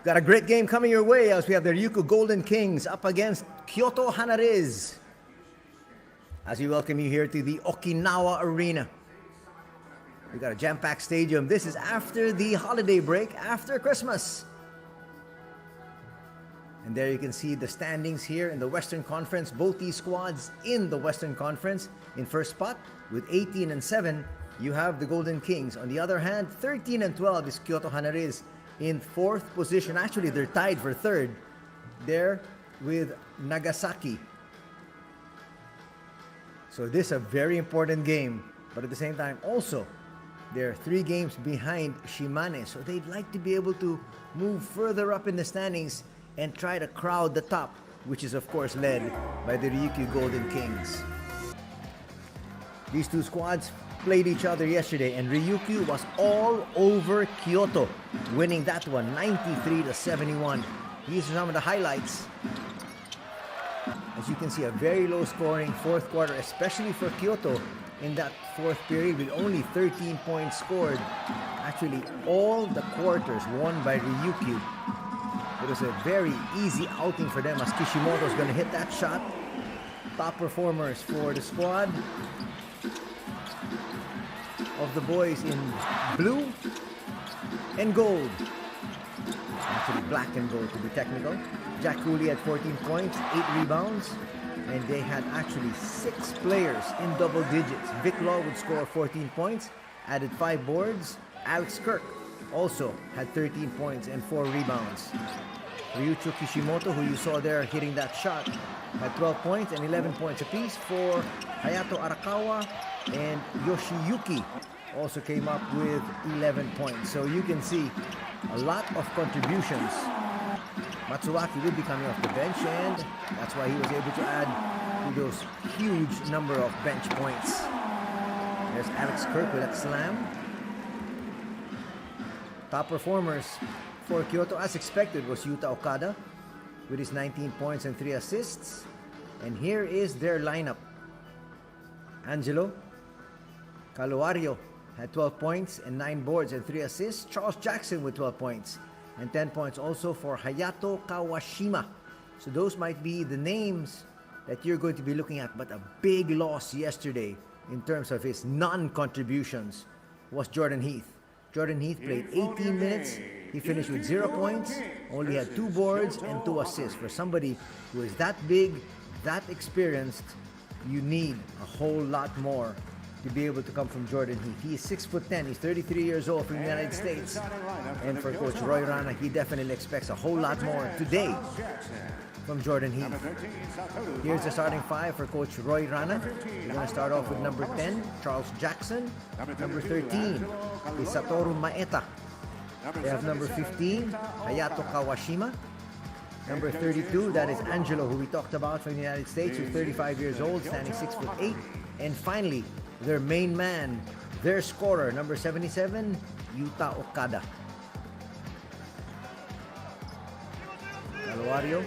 Got a great game coming your way as we have the RYUKYU Golden Kings up against KYOTO HANNARYZ. As we welcome you here to the Okinawa Arena. We got a jam-packed stadium. This is after the holiday break, after Christmas. And there you can see the standings here in the Western Conference. Both these squads in the Western Conference. In first spot with 18-7, you have the Golden Kings. On the other hand, 13-12 is KYOTO HANNARYZ. In fourth position, actually they're tied for third, there with Nagasaki. So this is a very important game, but at the same time also they're 3 games behind Shimane, so they'd like to be able to move further up in the standings and try to crowd the top, which is of course led by the RYUKYU Golden Kings. These two squads played each other yesterday, and RYUKYU was all over KYOTO, winning that one 93-71. These are some of the highlights. As you can see, a very low scoring fourth quarter, especially for KYOTO in that fourth period with only 13 points scored. Actually, all the quarters won by RYUKYU. It was a very easy outing for them as Kishimoto's going to hit that shot. Top performers for the squad of the boys in blue and gold. Actually black and gold to be technical. Jack Cooley had 14 points, 8 rebounds, and they had actually 6 players in double digits. Vic Law would score 14 points, added 5 boards. Alex Kirk also had 13 points and 4 rebounds. Ryuichi Kishimoto, who you saw there hitting that shot, had 12 points and 11 points apiece. For Hayato Arakawa and Yoshiyuki also came up with 11 points. So you can see a lot of contributions. Matsuaki will be coming off the bench, and that's why he was able to add to those huge number of bench points. There's Alex Kirk with that slam. Top performers for KYOTO, as expected, was Yuta Okada with his 19 points and 3 assists. And here is their lineup. Angelo Caluario had 12 points and 9 boards and 3 assists. Charles Jackson with 12 points and 10 points also for Hayato Kawashima. So those might be the names that you're going to be looking at. But a big loss yesterday in terms of his non-contributions was Jordan Heath. Jordan Heath played 18 minutes. He finished with 0 points, only had 2 boards and 2 assists. For somebody who is that big, that experienced, you need a whole lot more to be able to come from Jordan Heath. He is 6'10", he's 33 years old from the United States. And for Coach Roy Rana, he definitely expects a whole lot more today from Jordan Heath. Here's the starting 5 for Coach Roy Rana. We're going to start off with number 10, Charles Jackson. Number 13 is Satoru Maeda. They have number 15, Hayato Kawashima. Number 32, that is Angelo, who we talked about from the United States, who's 35 years old, standing 6'8". And finally, their main man, their scorer, number 77, Yuta Okada. Caluario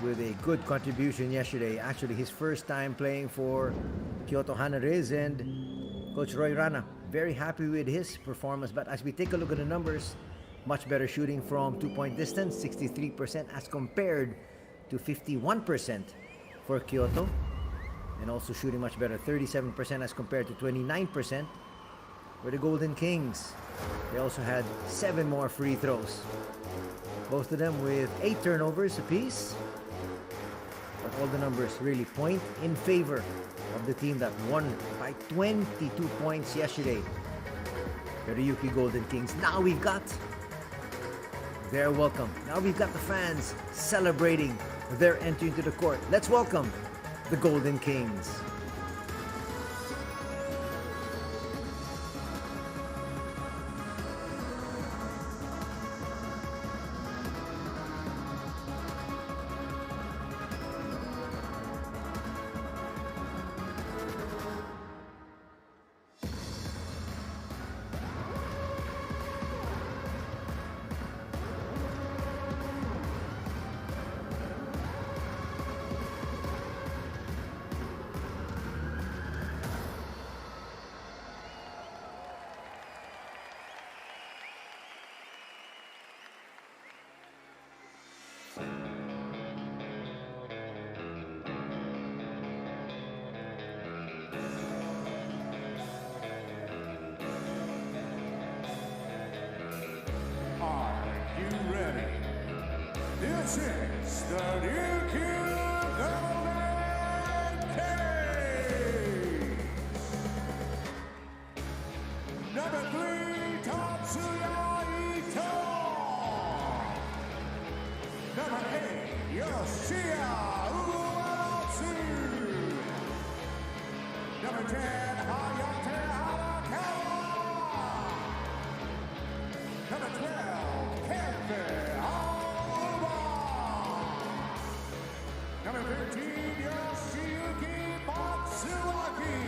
with a good contribution yesterday. Actually, his first time playing for KYOTO HANNARYZ, and Coach Roy Rana very happy with his performance. But as we take a look at the numbers, much better shooting from 2-point distance, 63% as compared to 51% for KYOTO. And also shooting much better, 37% as compared to 29% for the Golden Kings. They also had 7 more free throws. Both of them with 8 turnovers apiece. But all the numbers really point in favor of the team that won by 22 points yesterday, the RYUKYU Golden Kings. Now we've got their welcome. Now we've got the fans celebrating their entry into the court. Let's welcome the Golden Kings. 6, the RYUKYU Golden Kings. Number 3, Tatsuya Ito. Number 8, Yoshia Uematsu. Number 10, Hayate Arakawa. Number 12, Kenfe Aoba. Number 13, Yoshiyuki Matsuaki.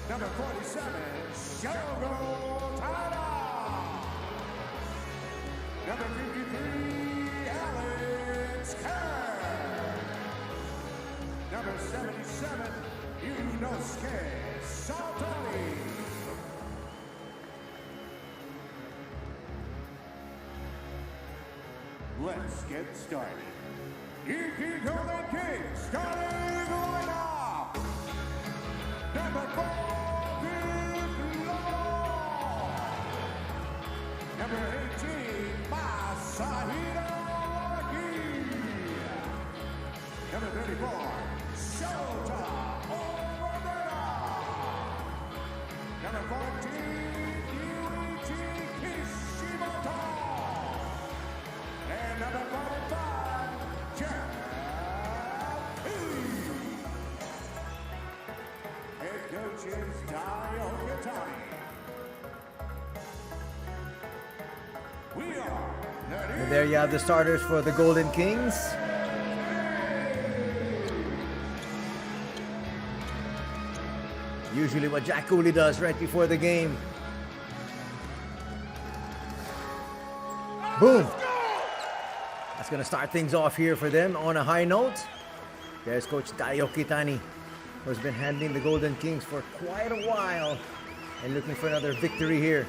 Number 47, Shogo Tada. Number 53, Alex Kerr. Number 77, Yunosuke Santani. Let's get started. RYUKYU Golden Kings starting lineup. Number 4, B.LEAGUE. Number 18, Masahiro Waki. Number 34, Shota Omamura. Number 14, Yuichi Kishimoto. And number 45, Jeff Lee. Head coach is Dario Katani. We are And there you have the starters for the Golden Kings. Usually what Jack Cooley does right before the game. Boom! That's going to start things off here for them on a high note. There's Coach Dario Kitani, who's been handling the Golden Kings for quite a while and looking for another victory here.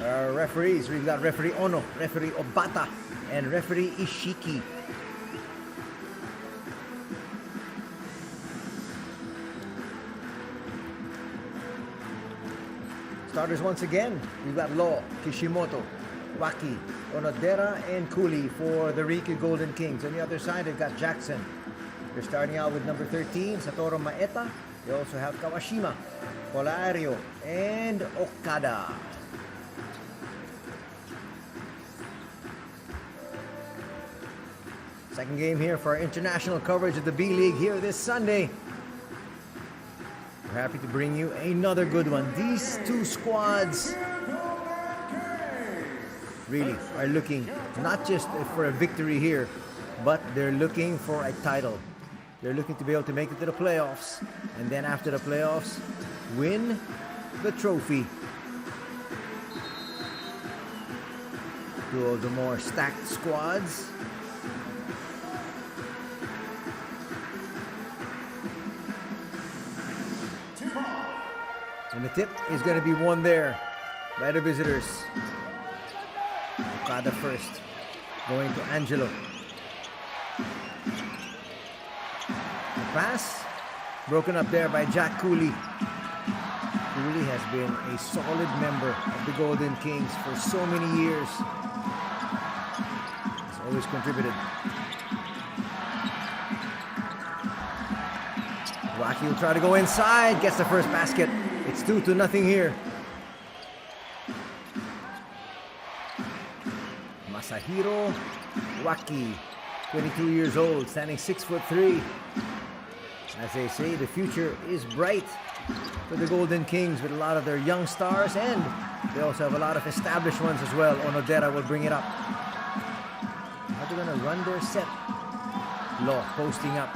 Our referees, we've got referee Ono, referee Obata, and referee Ishiki. Starters once again, we've got Law, Kishimoto, Waki, Onodera, and Cooley for the RYUKYU Golden Kings. On the other side, they've got Jackson. They're starting out with number 13, Satoru Maeda. They also have Kawashima, Polario, and Okada. Second game here for our international coverage of the B-League here this Sunday. We're happy to bring you another good one. These two squads really are looking not just for a victory here, but they're looking for a title. They're looking to be able to make it to the playoffs, and then after the playoffs, win the trophy. Two of the more stacked squads. And the tip is going to be won there by the visitors. Okada first, going to Angelo. The pass broken up there by Jack Cooley. Cooley has been a solid member of the Golden Kings for so many years. He's always contributed. Waki will try to go inside, gets the first basket. It's 2-0 here. Masahiro Waki, 22 years old, standing 6'3". As they say, the future is bright for the Golden Kings with a lot of their young stars, and they also have a lot of established ones as well. Onodera will bring it up. How they're going to run their set. Law posting up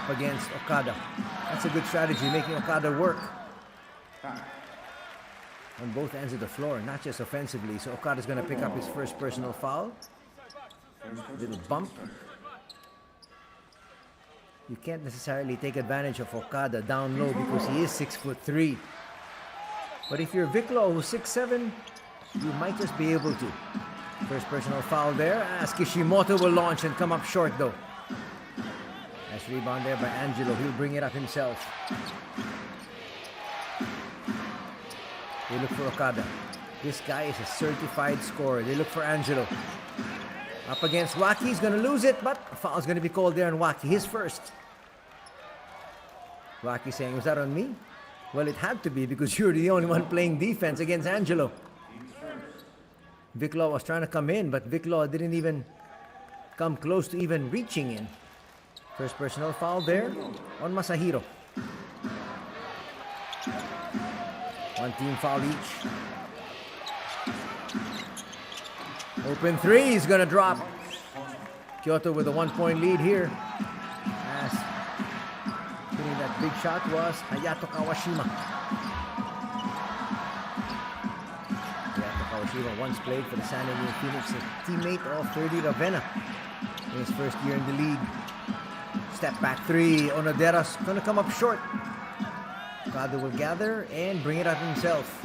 against Okada. That's a good strategy, making Okada work on both ends of the floor, not just offensively. So Okada's going to pick up his first personal foul. Little bump. You can't necessarily take advantage of Okada down low because he is 6'3". But if you're Viklo, who's 6'7", you might just be able to. First personal foul there as Kishimoto will launch and come up short though. Nice rebound there by Angelo. He'll bring it up himself. They look for Okada. This guy is a certified scorer. They look for Angelo. Up against Waki. He's going to lose it, but a foul's going to be called there on Waki. His first. Waki saying, was that on me? Well, it had to be because you're the only one playing defense against Angelo. Vic Law was trying to come in, but Vic Law didn't even come close to even reaching in. First personal foul there on Masahiro. One team foul each. Open three, he's gonna drop. Kyoto with a 1-point lead here. As hitting that big shot was Hayato Kawashima. Hayato Kawashima once played for the San Diego Phoenix, a teammate of Ferdy Ravenna in his first year in the league. Step back three, Onodera's gonna come up short. Okada will gather and bring it up himself.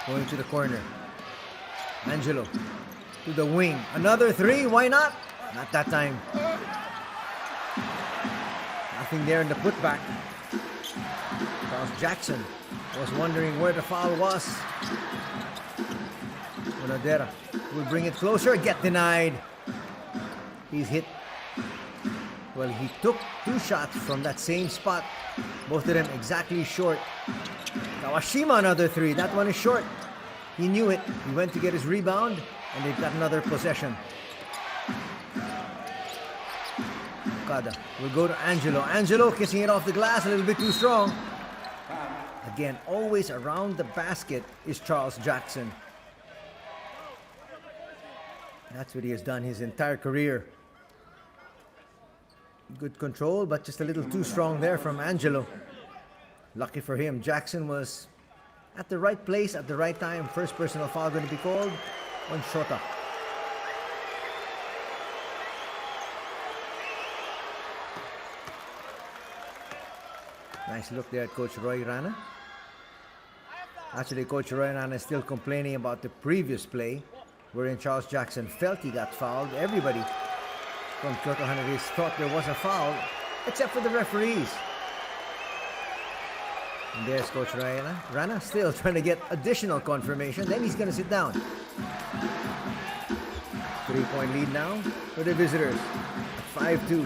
Going to the corner. Angelo to the wing. Another three, why not? Not that time. Nothing there in the putback. Charles Jackson was wondering where the foul was. Onodera will bring it closer, get denied. He's hit. Well, he took two shots from that same spot. Both of them exactly short. Kawashima another three. That one is short. He knew it. He went to get his rebound, and they've got another possession. Okada will go to Angelo. Angelo kissing it off the glass a little bit too strong. Again, always around the basket is Charles Jackson. That's what he has done his entire career. Good control, but just a little too strong there from Angelo. Lucky for him, Jackson was at the right place at the right time. First personal foul going to be called on Shota. Nice look there at Coach Roy Rana. Actually, Coach Roy Rana is still complaining about the previous play wherein Charles Jackson felt he got fouled. Everybody from Kyoto HANNARYZ thought there was a foul, except for the referees. And there's Coach Rana. Rana still trying to get additional confirmation. Then he's going to sit down. 3-point lead now for the visitors at 5-2.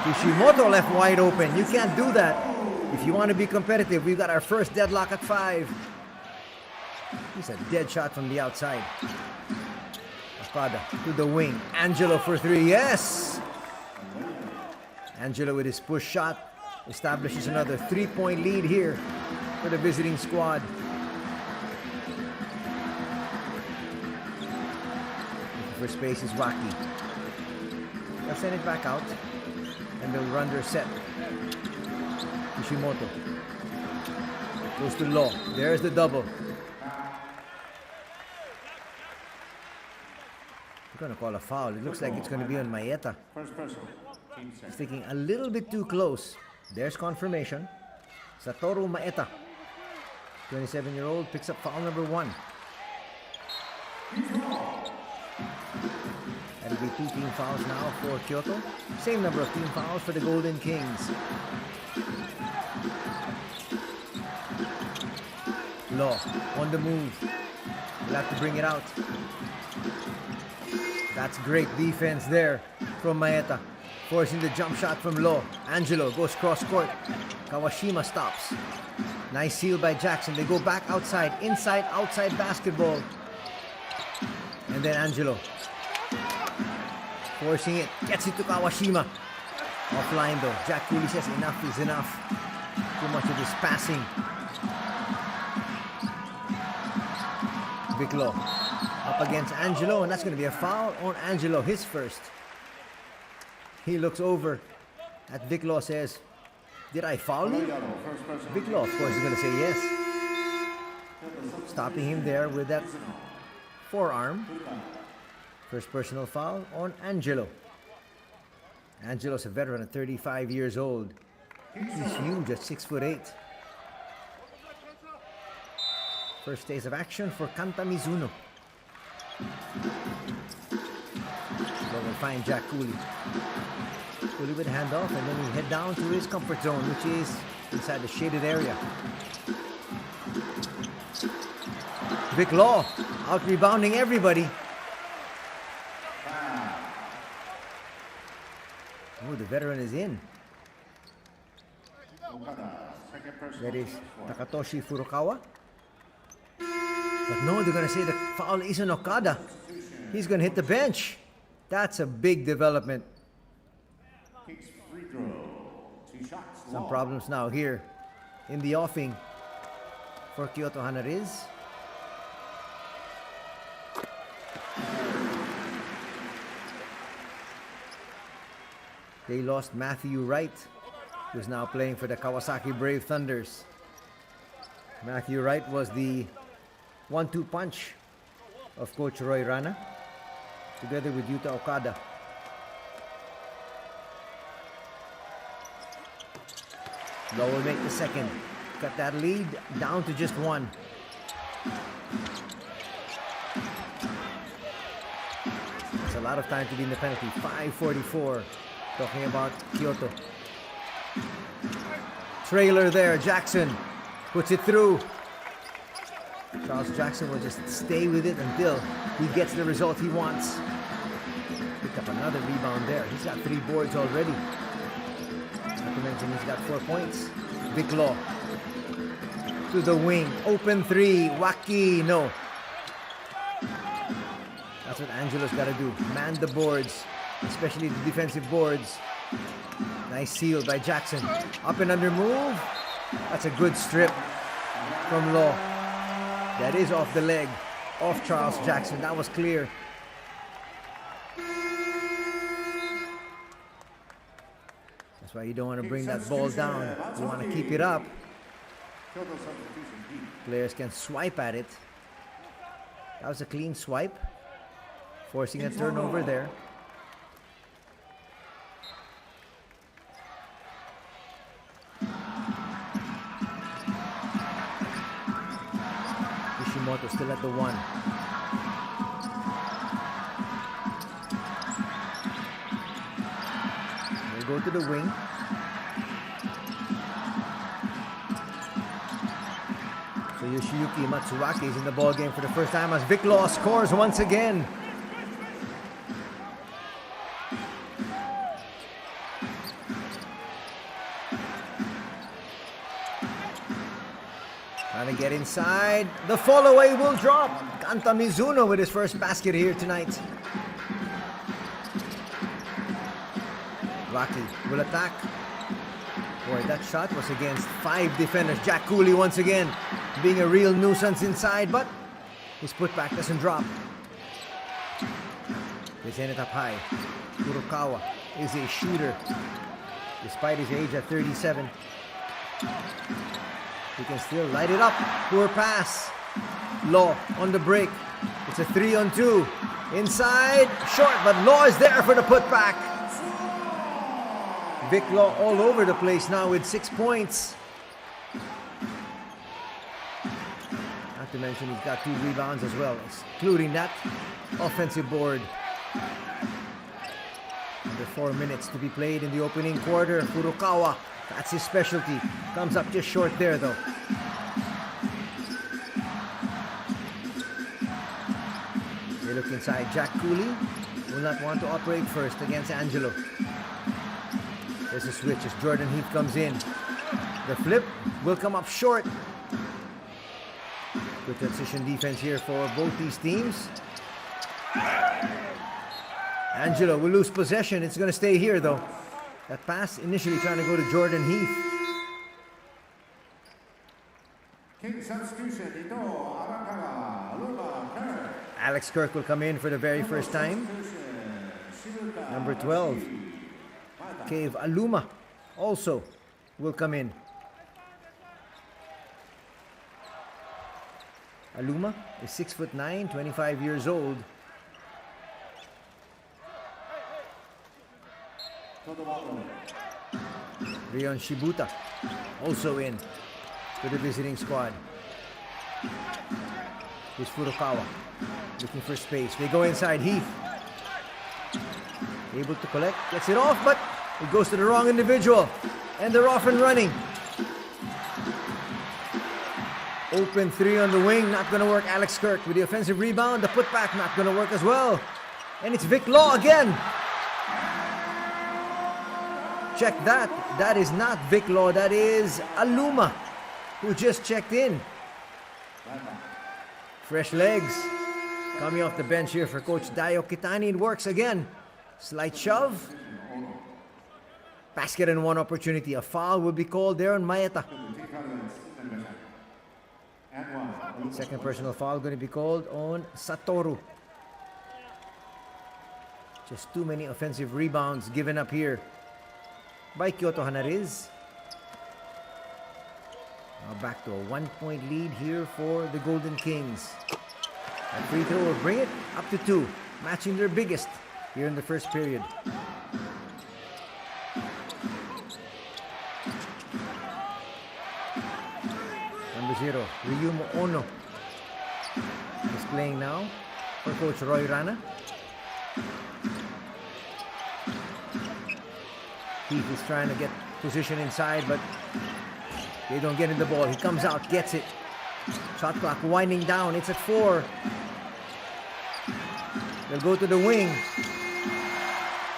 Kishimoto left wide open. You can't do that. If you want to be competitive, we've got our first deadlock at 5. He's a dead shot from the outside. Okada to the wing. Angelo for 3. Yes! Angelo with his push shot establishes another 3-point lead here for the visiting squad. Looking for space is Waki. They'll send it back out and they'll run their set. Kishimoto goes to Law. There's the double. They're going to call a foul. It looks like it's going to be on Maeta. He's taking a little bit too close. There's confirmation. Satoru Maeta, 27-year-old, picks up foul number 1. That'll be 2 team fouls now for Kyoto. Same number of team fouls for the Golden Kings. Law on the move. We'll have to bring it out. That's great defense there from Maeta. Forcing the jump shot from Law. Angelo goes cross court. Kawashima stops. Nice seal by Jackson. They go back outside. Inside, outside basketball. And then Angelo forcing it. Gets it to Kawashima. Offline though. Jack Cooley says enough is enough. Too much of this passing. Vic Law up against Angelo, and that's going to be a foul on Angelo, his first. He looks over at Vic Law, says, did I foul you? Vic Law, of course, is going to say yes. Stopping him there with that forearm. First personal foul on Angelo. Angelo's a veteran at 35 years old. He's huge at 6'8". First days of action for Kanta Mizuno. So we'll find Jack Cooley. Cooley with handoff, and then we head down to his comfort zone, which is inside the shaded area. Vic Law out rebounding everybody. Oh, the veteran is in. That is Takatoshi Furukawa. But no, they're going to say the foul is on Okada. He's going to hit the bench. That's a big development. Some problems now here in the offing for Kyoto HANNARYZ. They lost Matthew Wright, who's now playing for the Kawasaki Brave Thunders. Matthew Wright was the 1-2 punch of Coach Roy Rana, together with Yuta Okada. Law will make the second. Cut that lead down to just one. It's a lot of time to be in the penalty. 5:44. Talking about Kyoto. Trailer there. Jackson puts it through. Charles Jackson will just stay with it until he gets the result he wants. Picked up another rebound there. He's got 3 boards already. Not to mention he's got 4 points. Vic Law to the wing. Open 3. Waki. No. That's what Angelo's got to do. Man the boards, especially the defensive boards. Nice seal by Jackson. Up and under move. That's a good strip from Law. That is off the leg, off Charles Jackson. That was clear. That's why you don't want to bring that ball down. You want to keep it up. Players can swipe at it. That was a clean swipe, forcing a turnover there. Kishimoto still at the 1. We'll go to the wing. So Yoshiyuki Matsuwaki is in the ball game for the first time as Vic Law scores once again. Trying to get inside. The fall away will drop. Kanta Mizuno with his first basket here tonight. Rocky will attack. Boy, that shot was against 5 defenders. Jack Cooley once again being a real nuisance inside, but his putback doesn't drop. They send it up high. Furukawa is a shooter despite his age at 37. He can still light it up. Poor pass. Law on the break. It's a 3-on-2. Inside, short, but Law is there for the putback. Vic Law all over the place now with 6 points. Not to mention he's got 2 rebounds as well, including that offensive board. Under 4 minutes to be played in the opening quarter. Furukawa, that's his specialty. Comes up just short there though. They look inside. Jack Cooley will not want to operate first against Angelo. There's a switch as Jordan Heath comes in. The flip will come up short. Good transition defense here for both these teams. Angelo will lose possession. It's going to stay here though. That pass initially trying to go to Jordan Heath. Alex Kirk will come in for the very first time. Number 12. Cave Aluma also will come in. Aluma is 6'9", 25 years old. Rion Shibuta also in for the visiting squad. Here's Furukawa looking for space. They go inside. Heath able to collect, gets it off, but it goes to the wrong individual, and they're off and running. Open three on the wing, not gonna work. Alex Kirk with the offensive rebound. The putback not gonna work as well. And it's Vic Law again. Check that. That is not Vic Law. That is Aluma, who just checked in. Fresh legs coming off the bench here for Coach Dayo Kitani. It works again. Slight shove. Basket and one opportunity. A foul will be called there on Maeta. Second personal foul going to be called on Satoru. Just too many offensive rebounds given up here by Kyoto HANNARYZ. Now back to a 1-point lead here for the Golden Kings. A free throw will bring it up to 2, matching their biggest here in the first period. Number 0, Ryumo Ono is playing now for Coach Roy Rana. Heath is trying to get position inside, but they don't get in the ball. He comes out, gets it. Shot clock winding down. It's at 4. They'll go to the wing.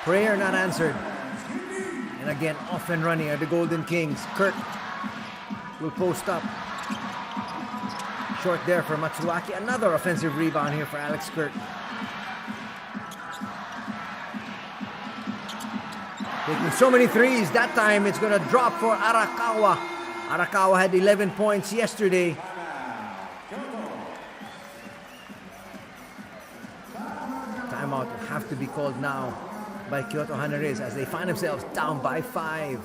Prayer not answered. And again, off and running are the Golden Kings. Kirk will post up. Short there for Matsuaki. Another offensive rebound here for Alex Kirk. Taking so many threes. That time it's going to drop for Arakawa. Arakawa had 11 points yesterday. Timeout will have to be called now by Kyoto HANNARYZ as they find themselves down by 5.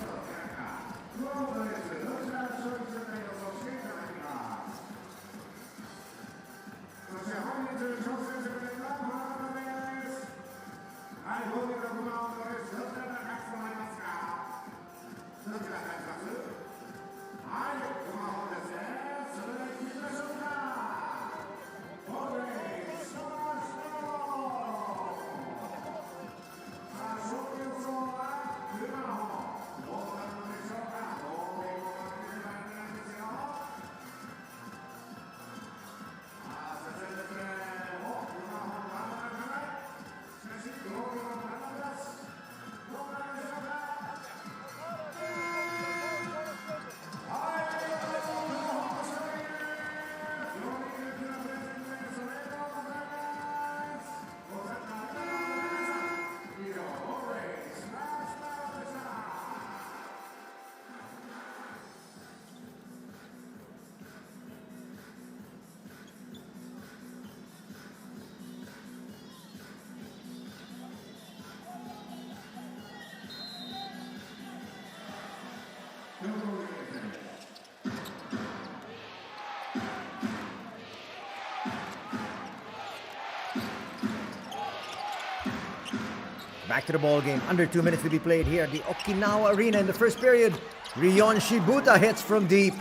Back to the ball game. Under 2 minutes to be played here at the Okinawa Arena in the first period. Rion Shibuta hits from deep.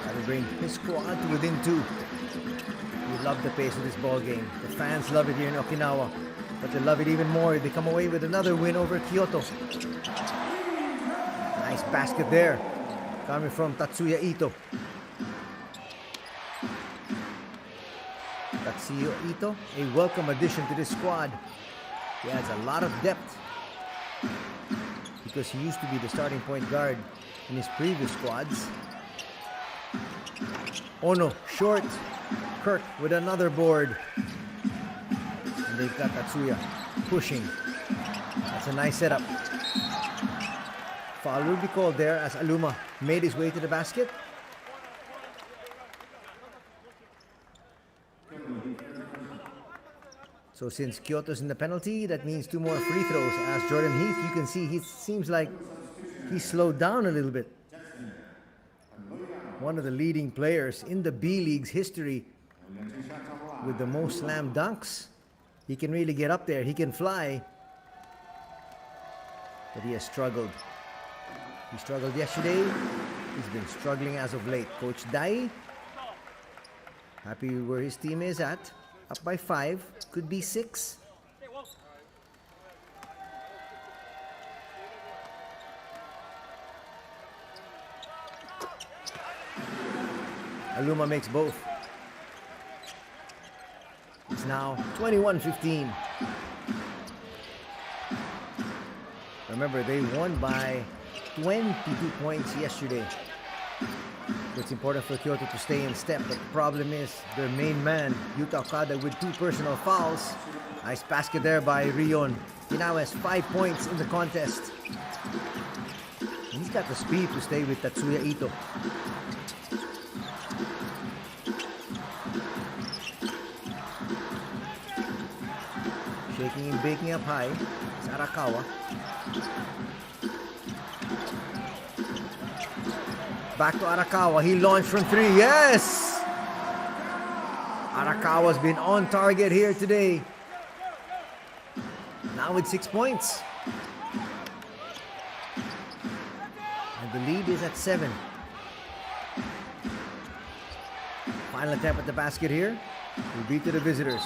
That'll bring his squad to within 2. We love the pace of this ball game. The fans love it here in Okinawa, but they love it even more if they come away with another win over Kyoto. Nice basket there, coming from Tatsuya Ito. Tatsuya Ito, a welcome addition to this squad. He adds a lot of depth because he used to be the starting point guard in his previous squads. Ono, short. Kirk with another board. And they've got Tatsuya pushing. That's a nice setup. Foul will be called there as Aluma made his way to the basket. So since Kyoto's in the penalty, that means 2 more free throws. As Jordan Heath, you can see he seems like he slowed down a little bit. One of the leading players in the B-League's history with the most slam dunks. He can really get up there. He can fly. But he has struggled. He struggled yesterday He's been struggling as of late. Coach Dai, happy where his team is at. Up by 5, could be 6. Aluma makes both. It's now 21-15. Remember, they won by 22 points yesterday. So it's important for Kyoto to stay in step, but the problem is their main man, Yuta Okada, with 2 personal fouls. Nice basket there by Rion. He now has 5 points in the contest. And he's got the speed to stay with Tatsuya Ito. Shaking and baking up high. It's Arakawa. Back to Arakawa. He launched from 3. Yes! Arakawa's been on target here today. Now with 6 points. And the lead is at 7. Final attempt at the basket here. Will be to the visitors.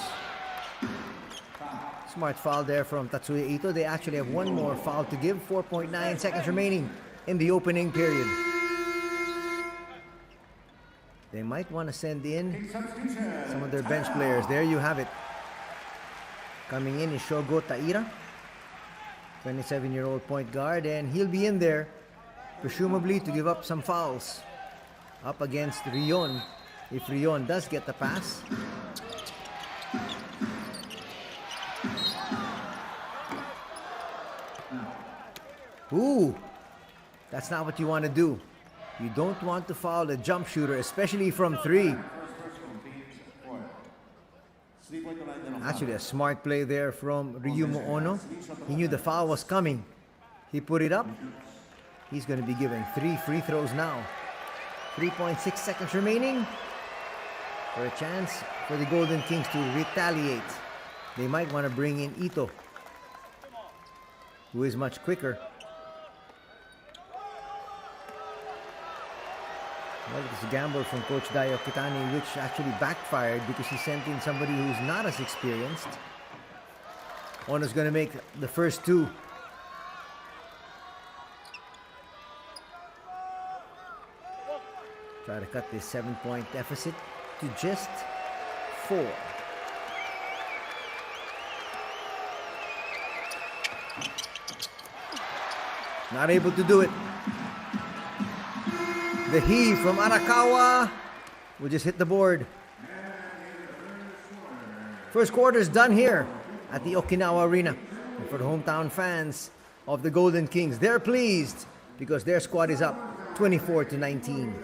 Smart foul there from Tatsuya Ito. They actually have one more foul to give. 4.9 seconds remaining in the opening period. They might want to send in some of their bench players. There you have it. Coming in is Shogo Taira, 27-year-old point guard, and he'll be in there, presumably to give up some fouls up against Rion, if Rion does get the pass. Ooh, that's not what you want to do. You don't want to foul a jump shooter, especially from 3. Actually, a smart play there from Ryumu Ono. He knew the foul was coming. He put it up. He's going to be given 3 free throws now. 3.6 seconds remaining for a chance for the Golden Kings to retaliate. They might want to bring in Ito, who is much quicker. Well, it's a gamble from Coach Dayo Kitani, which actually backfired because he sent in somebody who's not as experienced. Ono's going to make the first 2. Try to cut this 7-point deficit to just 4. Not able to do it. The heave from Arakawa will just hit the board. First quarter's done here at the Okinawa Arena. And for the hometown fans of the Golden Kings, they're pleased because their squad is up 24-19.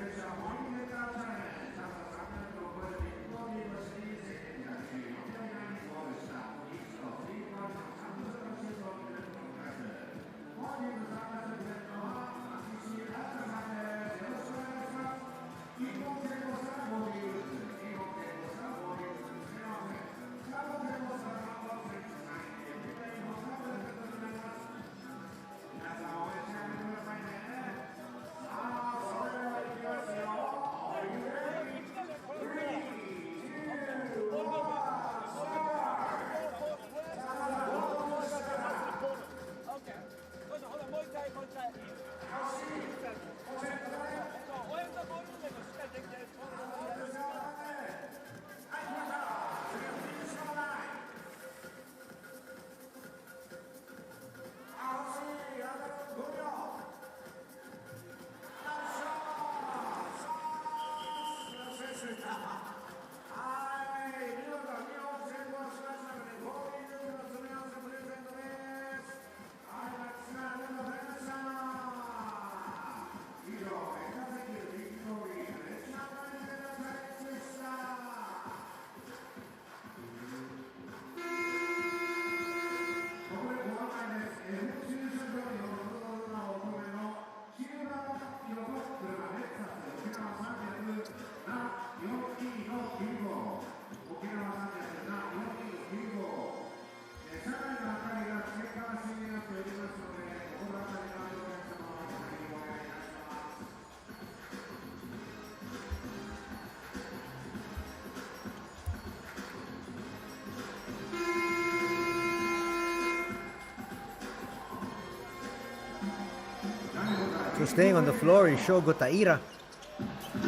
So staying on the floor is Shogo Taira.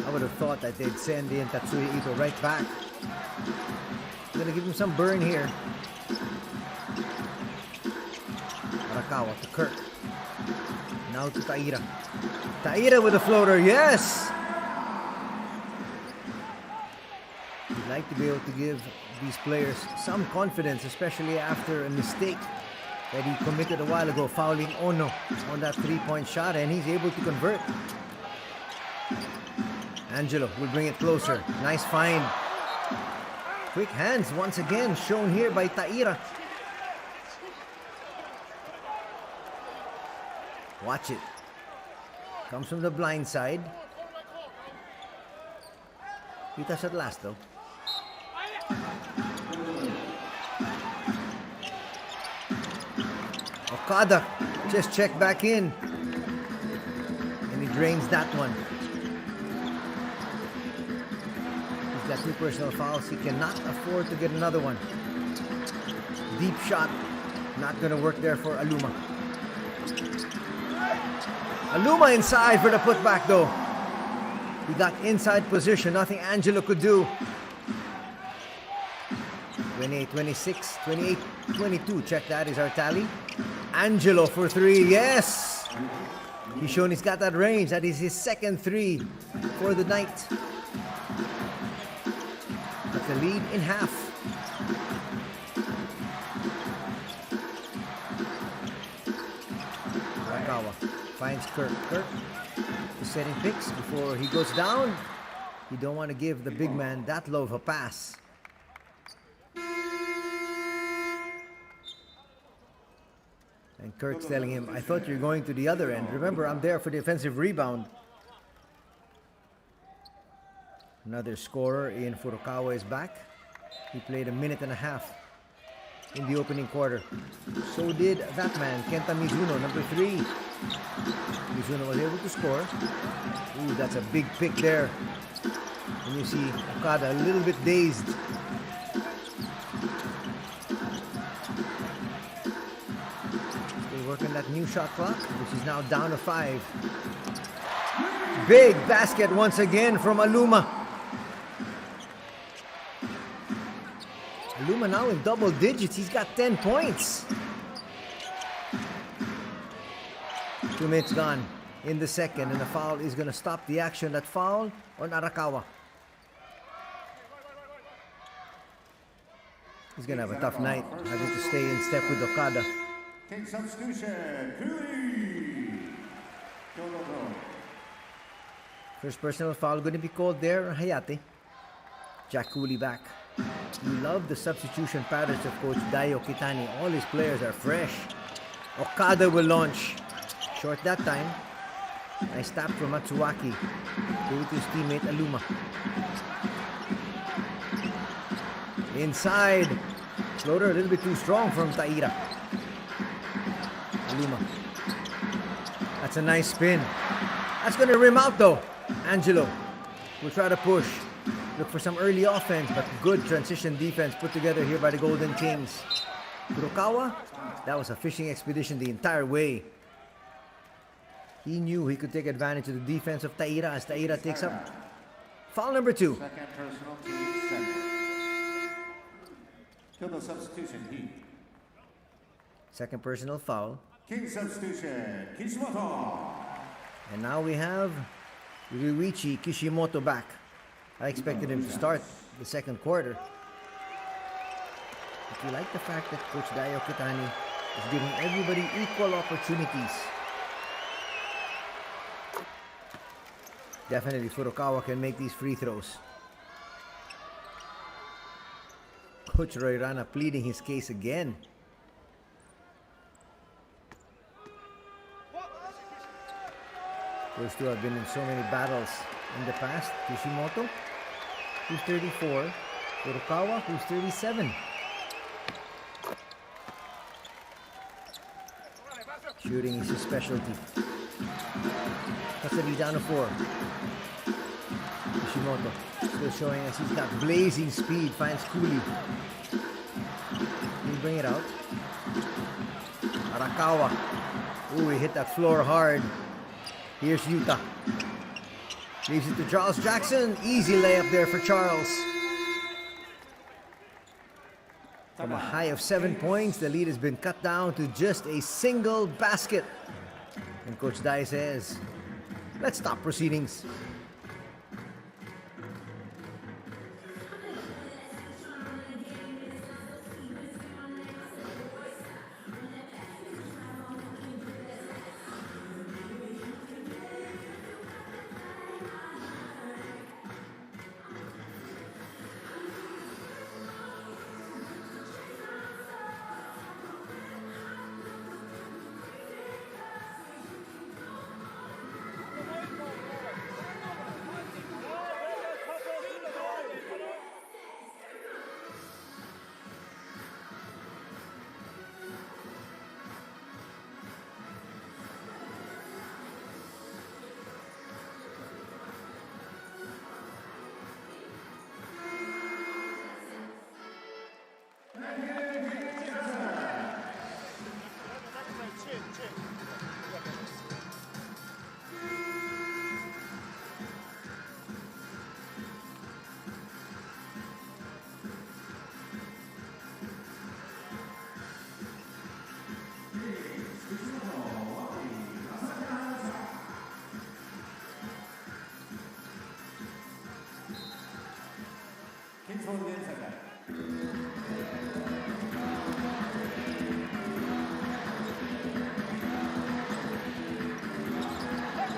I would have thought that they'd send in Tatsuya Ito right back. I'm gonna give him some burn here. Arakawa to Kirk. Now to Taira. Taira with a floater, yes! You'd like to be able to give these players some confidence, especially after a mistake that he committed a while ago, fouling Ono on that three-point shot, and he's able to convert. Angelo will bring it closer. Nice find. Quick hands once again shown here by Taira. Watch it. Comes from the blind side. Kita shot last though. Okada just checked back in. And he drains that one. He's got 2 personal fouls. He cannot afford to get another one. Deep shot. Not gonna work there for Aluma. Aluma inside for the putback though. He got inside position. Nothing Angelo could do. 28, 26, 28, 22. Check that is our tally. Angelo for 3. Yes! He's shown he's got that range. That is his second 3 for the night. That's the lead in half. Arakawa finds Kirk. Kirk is setting picks before he goes down. You don't want to give the big man that low of a pass. And Kirk's telling him, I thought you were going to the other end. Remember, I'm there for the offensive rebound. Another scorer in Furukawa is back. He played 1.5 minutes in the opening quarter. So did that man, Kenta Mizuno, number 3. Mizuno was able to score. Ooh, that's a big pick there. And you see Okada a little bit dazed. Still working that new shot clock, which is now down to 5. Big basket once again from Aluma. Aluma now in double digits. He's got 10 points. 2 minutes gone in the second, and the foul is going to stop the action. That foul on Arakawa. He's going to have a tough night, having to stay in step with Okada. Take substitution. Cooley. KYOTO. First personal foul going to be called there, Hayate. Jack Cooley back. We love the substitution patterns of Coach Dayo Kitani. All his players are fresh. Okada will launch. Short that time. Nice tap from Matsuwaki. Give it to his teammate Aluma. Inside. Floater a little bit too strong from Taira. Aluma. That's a nice spin. That's going to rim out though. Angelo will try to push. Look for some early offense, but good transition defense put together here by the Golden Kings. Furukawa, that was a fishing expedition the entire way. He knew he could take advantage of the defense of Taira as Taira takes up foul number 2. Second personal, team second. KYOTO substitution, Heat. Second personal foul. King substitution, Kishimoto. And now we have Ryuichi Kishimoto back. I expected him to start the second quarter. But we like the fact that Coach Dayo Kitani is giving everybody equal opportunities. Definitely Furukawa can make these free throws. Coach Roy Rana pleading his case again. Those two have been in so many battles in the past. Kishimoto, who's 34. Furukawa, who's 37. Shooting is his specialty. Custody down to 4. Kishimoto still showing us he's got blazing speed. Finds Cooley. He'll bring it out. Arakawa. Ooh, he hit that floor hard. Here's Yuta. Leaves it to Charles Jackson. Easy layup there for Charles. From a high of 7 points, the lead has been cut down to just a single basket. And Coach Dai says, let's stop proceedings.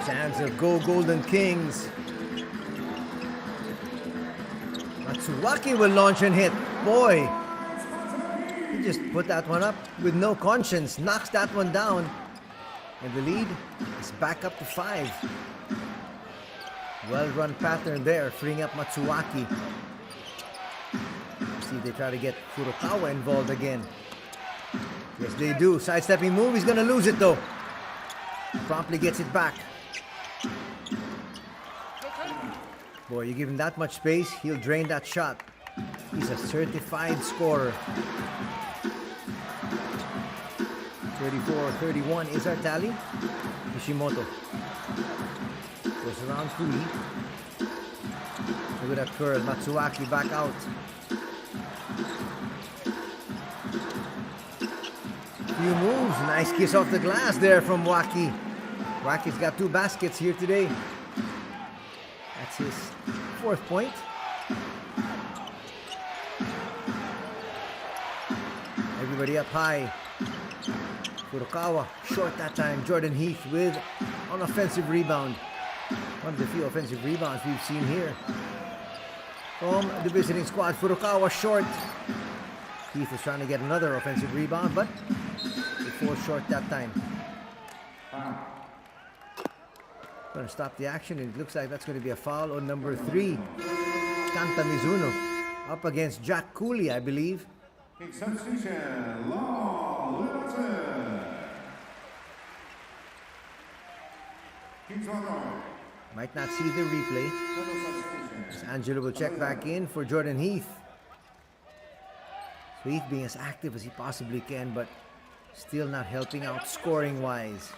Chance of Go Golden Kings. Matsuwaki will launch and hit. Boy, he just put that one up with no conscience. Knocks that one down. And the lead is back up to 5. Well-run pattern there, freeing up Matsuwaki. See, they try to get Furukawa involved again. Yes, they do. Sidestepping move. He's going to lose it, though. Promptly gets it back. Boy, you give him that much space, he'll drain that shot. He's a certified scorer. 34-31 is our tally. Kishimoto goes around 3. Look at that curl. Matsuwaki back out. Few moves. Nice kiss off the glass there from Waki. Waki's got 2 baskets here today. That's his 4th point. Everybody up high. Furukawa short that time. Jordan Heath with an offensive rebound. One of the few offensive rebounds we've seen here from the visiting squad. Furukawa short. Heath is trying to get another offensive rebound, but they fall short that time. Going to stop the action. It looks like that's going to be a foul on number 3. Kanta Mizuno up against Jack Cooley, I believe. Substitution, Law Littleton. Might not see the replay. As Angelo will check back in for Jordan Heath. So Heath being as active as he possibly can, but still not helping out scoring-wise.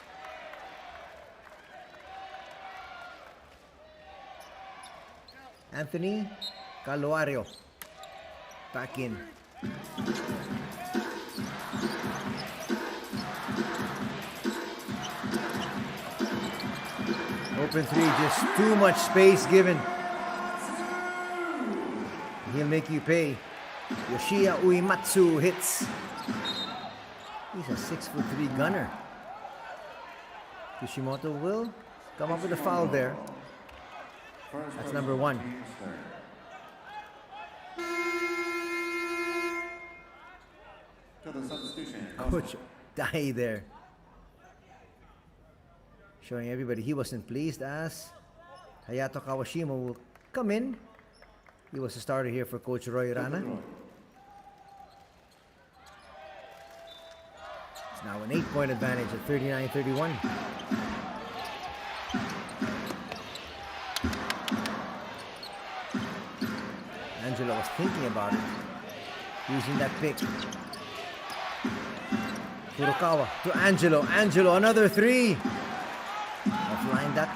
Anthony Caloario back in. Open 3, just too much space given. He'll make you pay. Yoshia Uematsu hits. He's a 6'3" gunner. Kishimoto will come up with a foul there. That's number 1. Coach Dai there. Showing everybody he wasn't pleased as Hayato Kawashima will come in. He was a starter here for Coach Roy Rana. It's now an 8-point advantage at 39-31. Angelo was thinking about it, using that pick. Furukawa to Angelo. Angelo, another 3. Offline that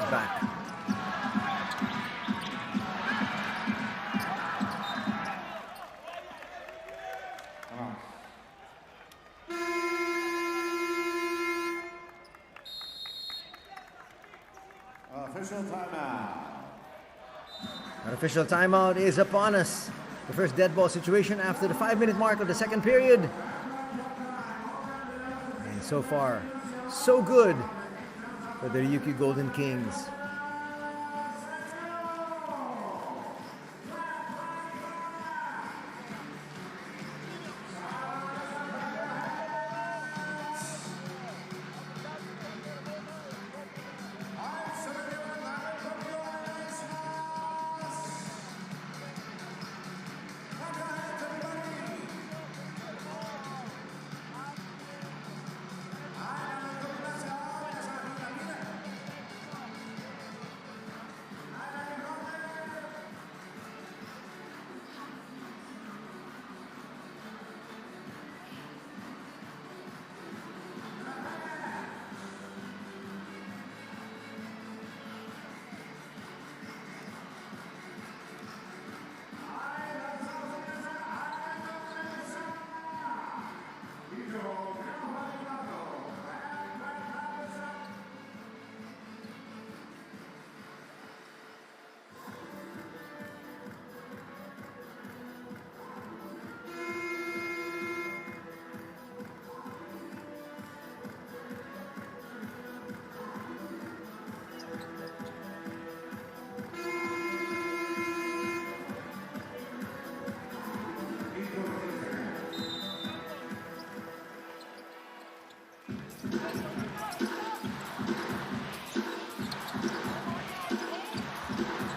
back. Official timeout. An official timeout is upon us. The first dead ball situation after the 5-minute mark of the second period. And so far, so good for the RYUKYU Golden Kings.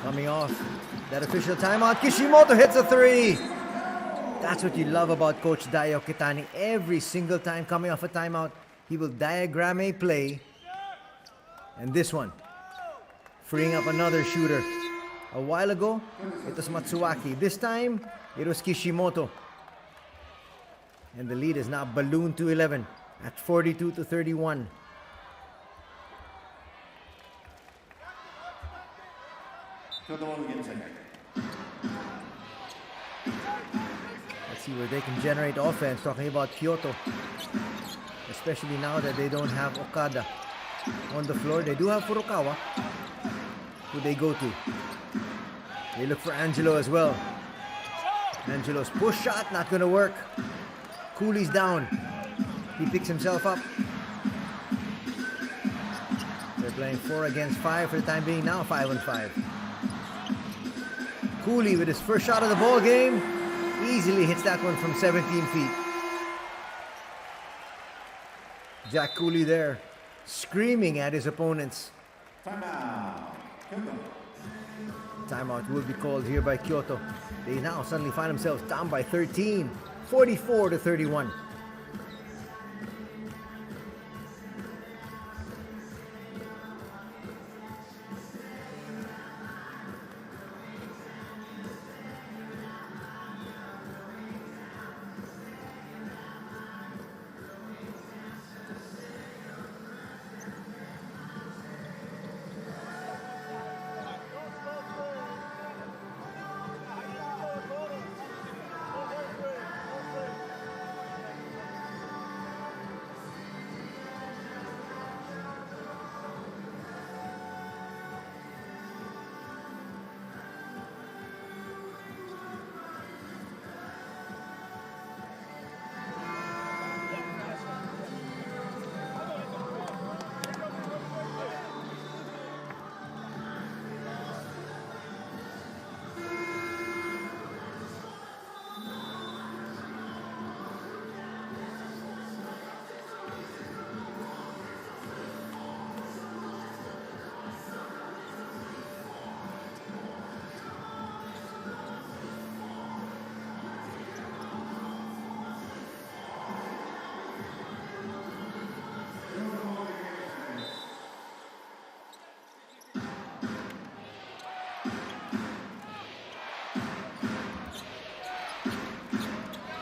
Coming off that official timeout, Kishimoto hits a three. That's what you love about Coach Dayo Kitani. Every single time coming off a timeout, he will diagram a play. And this one, freeing up another shooter. A while ago, it was Matsuaki. This time, it was Kishimoto. And the lead is now ballooned to 11 at 42-31. Let's see where they can generate offense. Talking about KYOTO, especially now that they don't have Okada on the floor. They do have Furukawa, who they go to. They look for Angelo as well. Angelo's push shot not gonna work. Cooley's down. He picks himself up. They're playing 4 against 5 for the time being. Now 5-on-5. Cooley with his first shot of the ball game easily hits that one from 17 feet. Jack Cooley there screaming at his opponents. Timeout will be called here by KYOTO. They now suddenly find themselves down by 13, 44-31.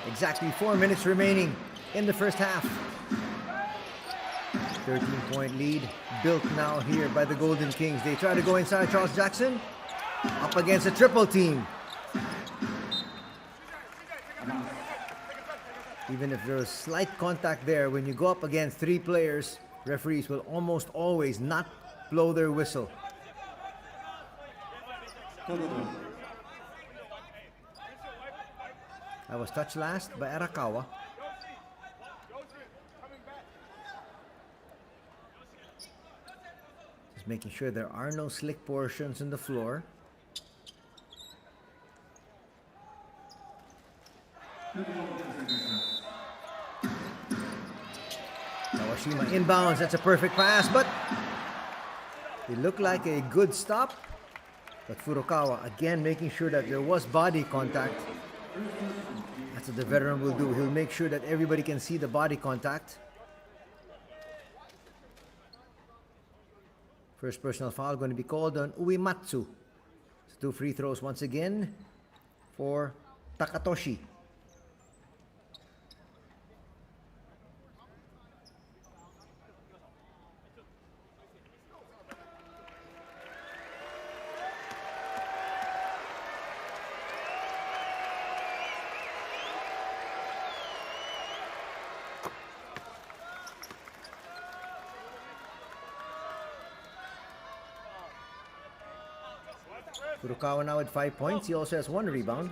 Exactly 4 minutes remaining in the first half. 13-point lead built now here by the Golden Kings. They try to go inside. Charles Jackson up against a triple team. Even if there's slight contact there, when you go up against 3 players, referees will almost always not blow their whistle. That was touched last by Arakawa. Just making sure there are no slick portions on the floor. Kawashima inbounds. That's a perfect pass, but it looked like a good stop. But Furukawa again making sure that there was body contact. That's what the veteran will do. He'll make sure that everybody can see the body contact. First personal foul going to be called on Uematsu. 2 free throws once again for Takatoshi. Furukawa now with 5 points. He also has 1 rebound.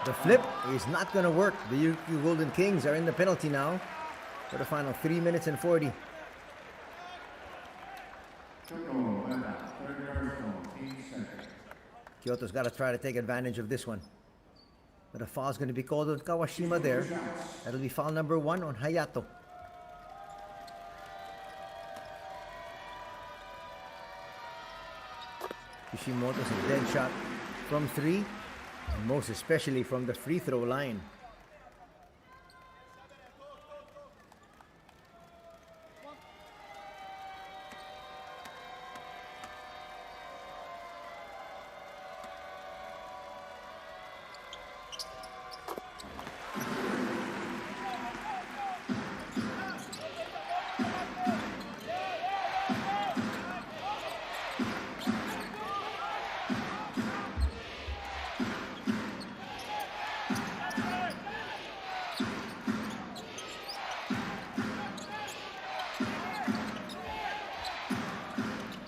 The flip is not going to work. The RYUKYU Golden Kings are in the penalty now for the final 3 minutes and 40. Kyoto's got to try to take advantage of this one. But a foul is going to be called on Kawashima there. That'll be foul number 1 on Hayato. Kishimoto's a dead shot from 3. And most especially from the free throw line.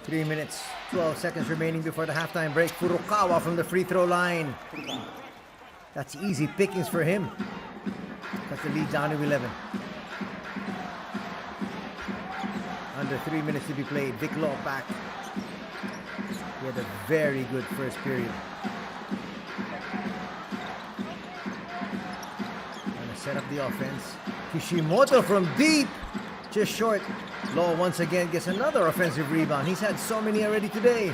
Three minutes, 12 seconds remaining before the halftime break. Furukawa from the free throw line. That's easy pickings for him. That's the lead down to 11. Under 3 minutes to be played. Vic Law back. He had a very good first period. Trying to set up the offense. Kishimoto from deep. Just short. Law once again gets another offensive rebound. He's had so many already today.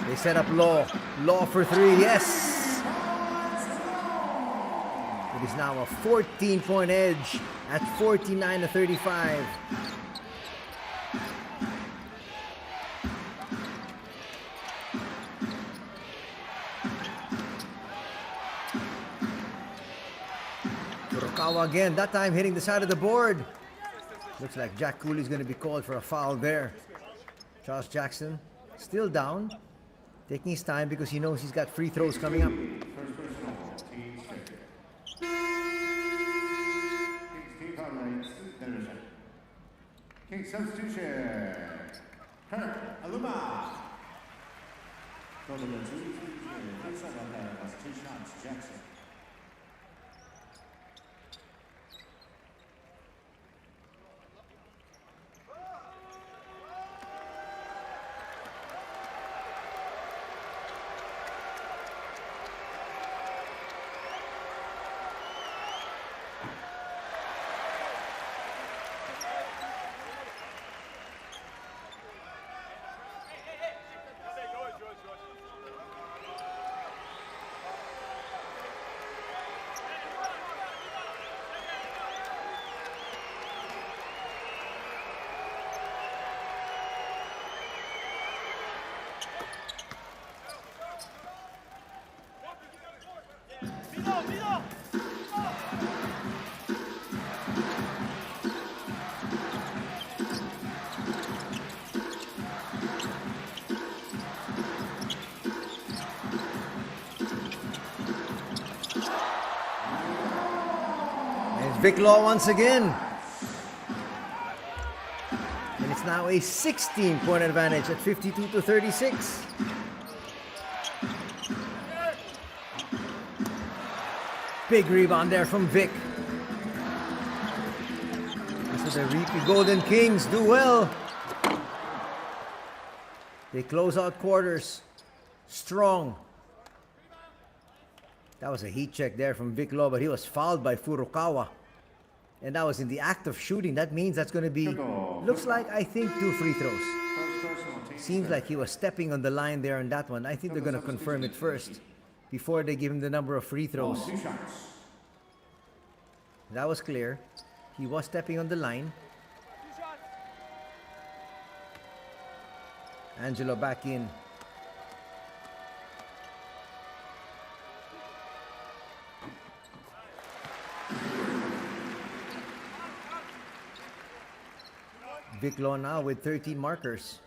They set up Law. Law for 3. Yes! It is now a 14-point edge at 49-35. Furukawa again, that time hitting the side of the board. Looks like Jack Cooley's going to be called for a foul there. Charles Jackson still down, taking his time because he knows he's got free throws coming up. King substitution. Kurt Aluma. Total of 2 shots, Jackson. Vic Law once again. And it's now a 16-point advantage at 52-36. Big rebound there from Vic. So the RYUKYU Golden Kings do well. They close out quarters strong. That was a heat check there from Vic Law, but he was fouled by Furukawa. And that was in the act of shooting. That means that's going to be, looks like, I think, 2 free throws. Seems like he was stepping on the line there on that one. I think they're going to confirm it first before they give him the number of free throws. That was clear. He was stepping on the line. Angelo back in. Vic Law now with 13 markers.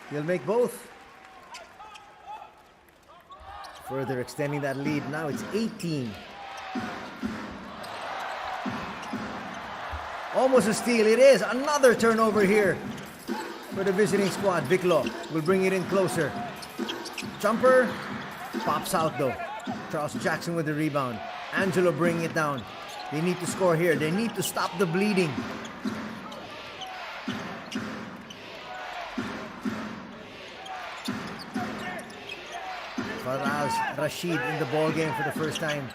He'll make both. Further extending that lead. Now it's 18. Almost a steal. It is. Another turnover here for the visiting squad. Vic Law will bring it in closer. Jumper. Pops out though. Charles Jackson with the rebound. Angelo bringing it down. They need to score here. They need to stop the bleeding. Faraz Rashid in the ball game for the first time.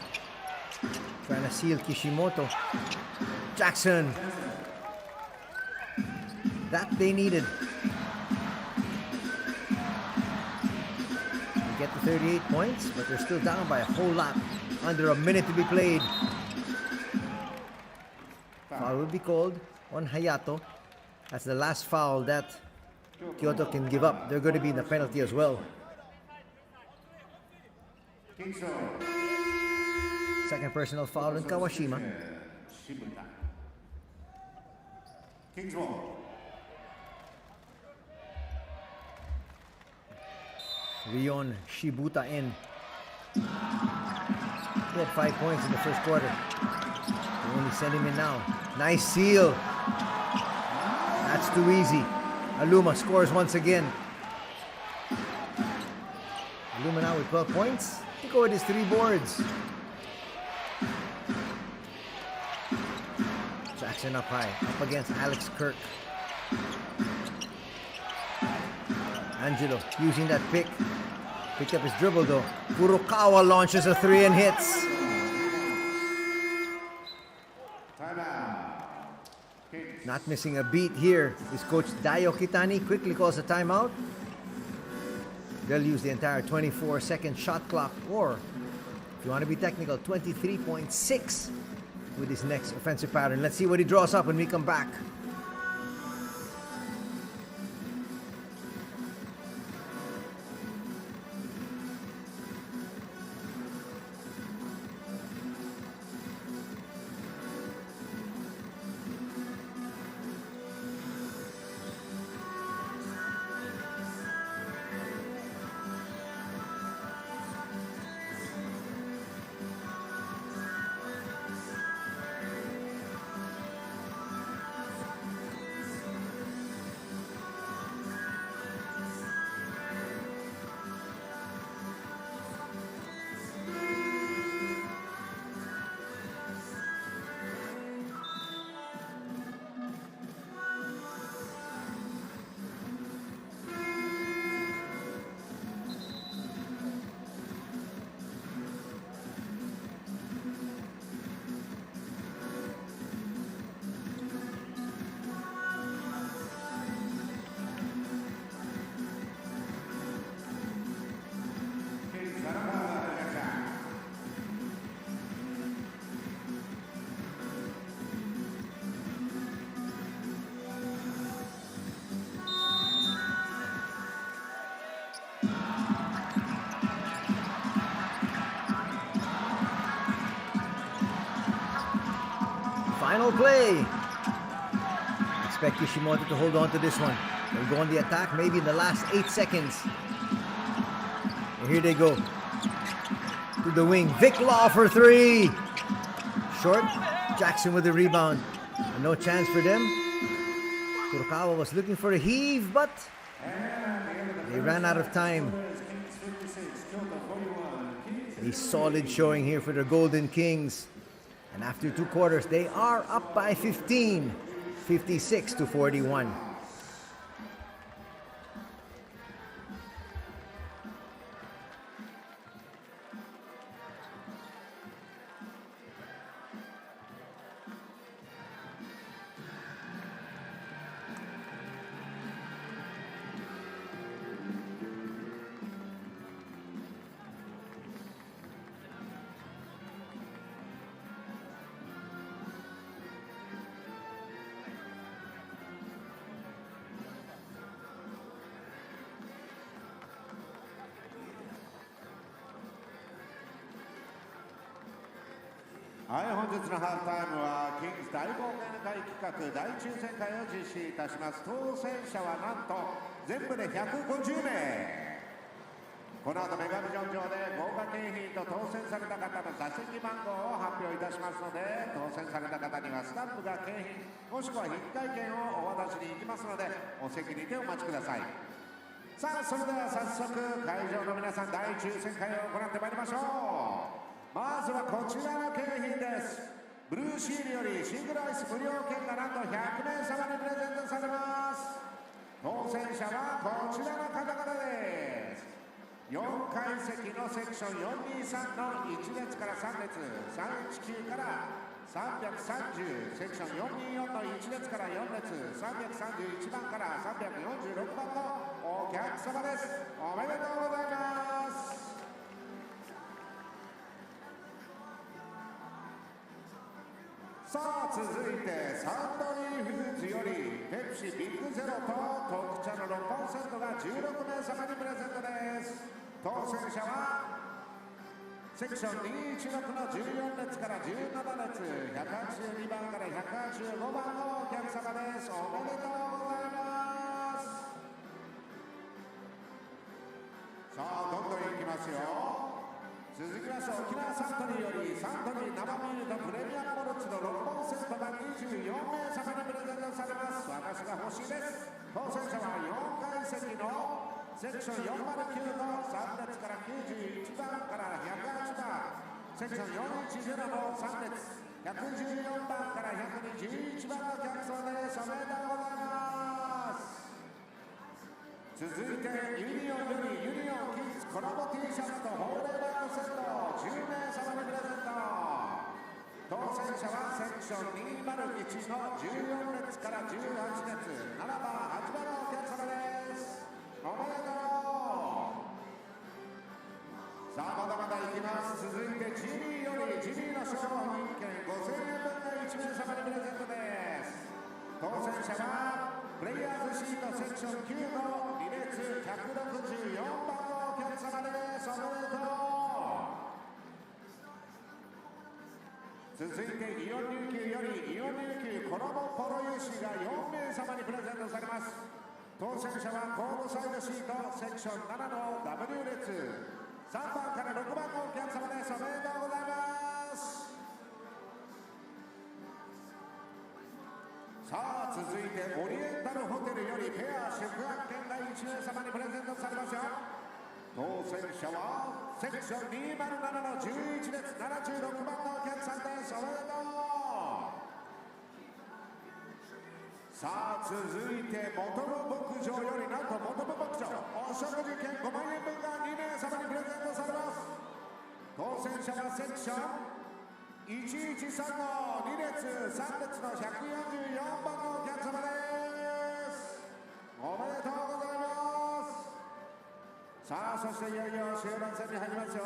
Trying to seal Kishimoto. Jackson. That they needed. They get to 38 points, but they're still down by a whole lot. Under a minute to be played. Foul will be called on Hayato. That's the last foul that Kyoto can give up. They're going to be in the penalty as well. Second personal foul on Kawashima. Rion Shibuta in. He had 5 points in the first quarter. They only send him in now. Nice seal. That's too easy. Aluma scores once again. Aluma now with 12 points. Look over his 3 boards. Jackson up high, up against Alex Kirk. Angelo using that pick. Picked up his dribble though. Furukawa launches a 3 and hits. Not missing a beat here is Coach Dayo Kitani. Quickly calls a timeout. They'll use the entire 24-second shot clock, or if you want to be technical, 23.6 with his next offensive pattern. Let's see what he draws up when we come back. Final play. Expect Kishimoto to hold on to this one. They'll go on the attack maybe in the last 8 seconds. And here they go. To the wing. Vic Law for 3. Short. Jackson with the rebound. And no chance for them. Kurokawa was looking for a heave, but they ran out of time. A solid showing here for the Golden Kings. And after 2 quarters, they are up by 15. 56-41.はい、本日のハーフタイムはキングス大冒険会企画大抽選会を実施いたします。当選者はなんと全部で150名。この後女神ジョン上で豪華景品と当選された方の座席番号を発表いたしますので、当選された方にはスタンプが景品もしくは引換券をお渡しに行きますので、お席にてお待ちください。さあ、それでは早速会場の皆さん、大抽選会を行ってまいりましょう。まずはこちらの景品です。ブルーシールよりシングルアイス無料券がなんと100名様にプレゼントされます。当選者はこちらの方々です。4階席のセクション423の1列から3列、319から330、セクション424の1列から4列、331番から346番のお客様です。おめでとうございます。さあ、続いてサントリーフーズよりペプシビッグゼロと特茶の 6% が16名様にプレゼントです。当選者はセクション216の14列から17列、182番から185番のお客様です。おめでとうございます。さあ、どんどんいきますよ。続きまして沖縄サントリーよりサントリー生ビールとプレミアムモルツの 6% が24名様にプレゼントされます。私が欲しいです。当選者は4階席のセクション409の3列から91番から108番、セクション410の3列、114番から121番のお客様です。おめでとうございます。続いてユニオンよりユニオンキッズコラボ T シャツとホーレーバーセット10名様にプレゼント。当選者はセクション201の14列から18列、7番8番のお客様です。おめでとう。さあ、まだまだいきます。続いてジミーよりジミーの商品券5000円分が1名様にプレゼントです。当選者はプレイヤーズシートセクション9の2列164番のお客様です。おめでとう。続いてイオン琉球よりイオン琉球コラボポロ油脂が4名様にプレゼントされます。当選者はコードサイドシートセクション7の W 列3番から6番のお客様です。おめでとうございます。さあ、続いてオリエンタルホテルよりペア宿泊券が1名様にプレゼントされますよ。当選者はセクション207の11列76番のお客さんです。おめでとう。さあ、続いて元部牧場よりなんと元部牧場お食事券5万円分が2名様にプレゼントされます。当選者はセクション113の2列3列の144番のお客様です。おめでとうございます。さあ、そしていよいよ終盤戦に入りますよ。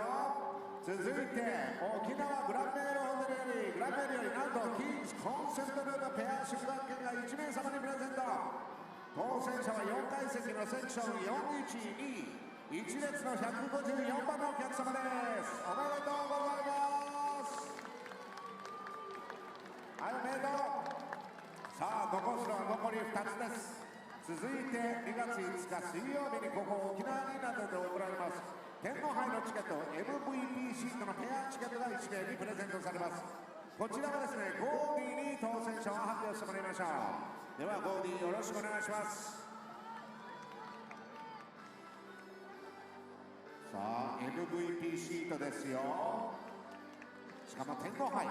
続いて沖縄グランメールホテルよりなんとキングスコンセプトルームペア宿泊券が1名様にプレゼント。当選者は4階席のセクション412 1列の154番のお客様です。おめでとうございます。はい、おめでとう。2つです。続いて2月5日水曜日にここ沖縄アリーナで行われます天皇杯のチケット MVP シートのペアチケットが1名にプレゼントされます。こちらはですねゴーディーに当選者を発表してもらいましょう。ではゴーディーよろしくお願いします。さあ MVP シートですよ。しかも天皇杯。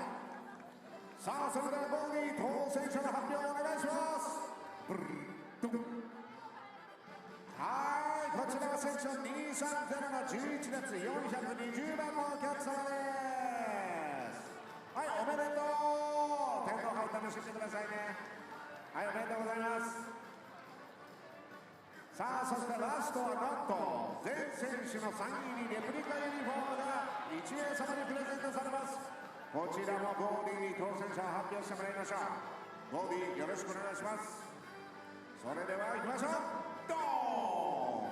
さあそれではゴーディー当選者の発表をお願いします。はい、こちらはセクション230の11列420番のお客様です。はい、おめでとう。天皇杯楽しんでくださいね。はい、おめでとうございます。さあそしてラストはなんと全選手のサイン入りレプリカユニフォームが1名様にプレゼントされます。こちらもゴーディーに当選者を発表してもらいましょう。ゴーディーよろしくお願いします。それでは行きましょう。ドーン。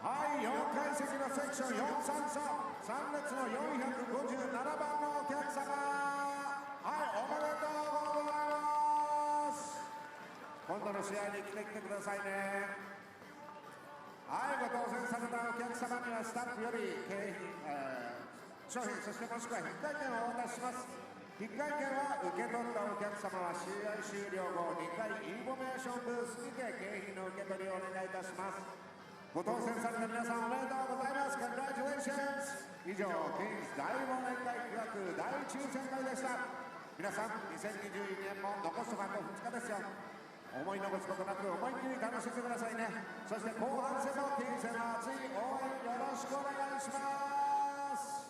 はい、4階席のセクション433、3列の457番のお客様、はい、おめでとうございます。今度の試合に来てくださいね。はい、ご当選されたお客様にはスタッフより景品、商品、そしてもしくは引換券をお渡しします。引換券は受け取ったお客様は試合終了後2階インフォメーションブースにて景品の受け取りをお願いいたします。ご当選された皆さんおめでとうございます。 Congratulations。 以上キングス大忘年会企画大抽選会でした。皆さん2022年も残すとこあと2日ですよ。思い残すことなく思いっきり楽しんでくださいね。そして後半戦もキングスの熱い応援よろしくお願いします。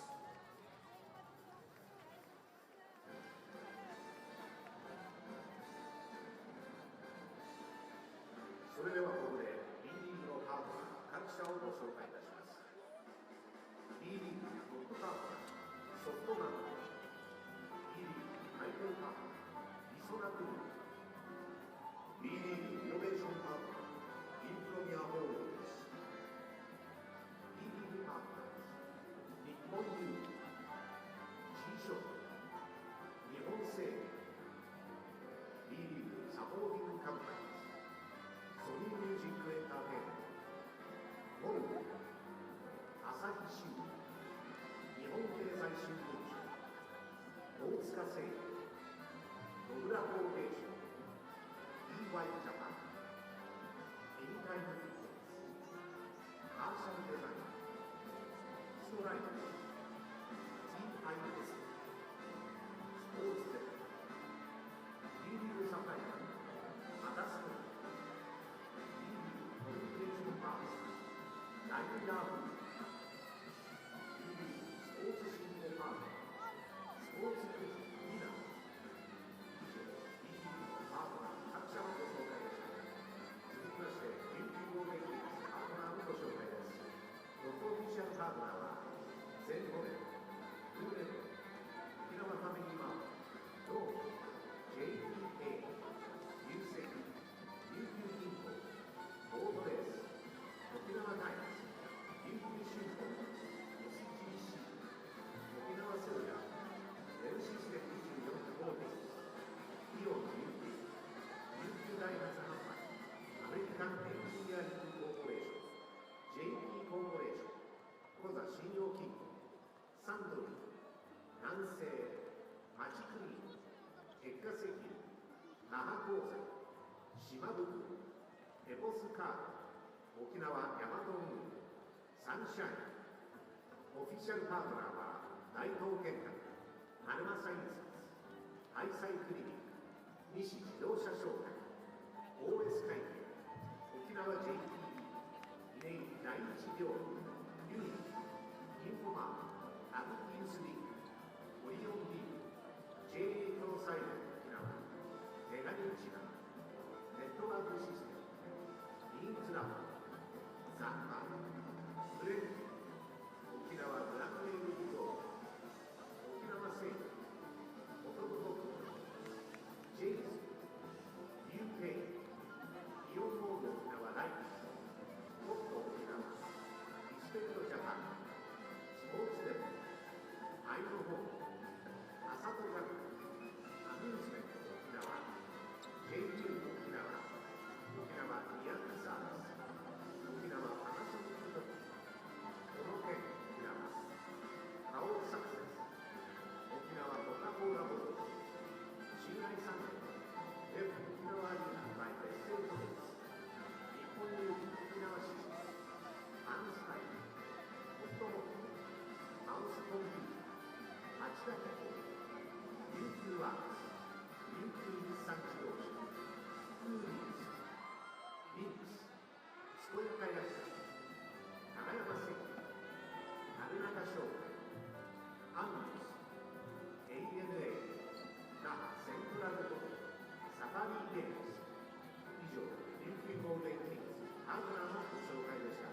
それではここで B リーグのパートナー各社をご紹介いたします。 B リーグトップパートナーソフトバンク、 B リーグタイトルパートナーリソナグループ、 B リーグイノベーションパートナーインプロミアホールディングス、 B リーグパートナー日本郵便、 G ショップ、日本製麺、 B リーグサポーティングカンパニー、ソニーミュージックエンターテインメント、モルグ、朝日新聞、日本経済新聞社、大塚製薬、野村フォーメーション、EY ジャパン、エニタイムフィットネス、マーシャルデザイン、ストライク、TIS、スポーツテック、B リーグサプライヤー、マダストリー、コミュニケーションパーツ、ライブダーブ、スポーツ振興パート、スポーツクイズ、ミナー、以上、B リーグのパートナー各社のご紹介でした。続きまして、研究をメイキングするパートナーのご紹介です。ロコオフィシャルパートナーは、全5年、ルーレット、沖縄ファミリーマート、ローン、JPA、入籍、琉球銀行、ボートレース、沖縄タイムズ、琉球新報、SGC、沖縄セルラー、ウェルシステム24ホールディングス、イオン琉球、琉球大発販売、アメリカンエンジニアリングコーポレーション、JP コーポレーション、コザ信用金庫、サントリー、南西、マチクリーン、結果石油、那覇鉱山、島袋、エポスカード、沖縄ヤマト運輸、サンシャイン。オフィシャルパートナーは大東建託、マルマサインス、ハイサイクリニック、西自動車商会、OS 会計、沖縄 JTB、稲井第一病院、ユニインフォマー、アグニュースリーグ、オリオンリーグ、JA 共済連沖縄、メガニチナ、ネットワークシステム、インツラボ、ザ・マー、ブレンディ、沖縄ブラックメールリゾート、沖縄製薬、オトブロック、ジェイズ、リューペイ、イオンモール沖縄ライフ、ホット沖縄、リスペクトジャパン、大会琉球ワークス、琉球日産自動車、クーリーズ、リンクス、健やか薬剤、長山製機、春中商会、アンニュース、ANA、那覇セントラルホテル、サファリーレディス。以上、琉球ゴールデンキングスパートナーのご紹介でした。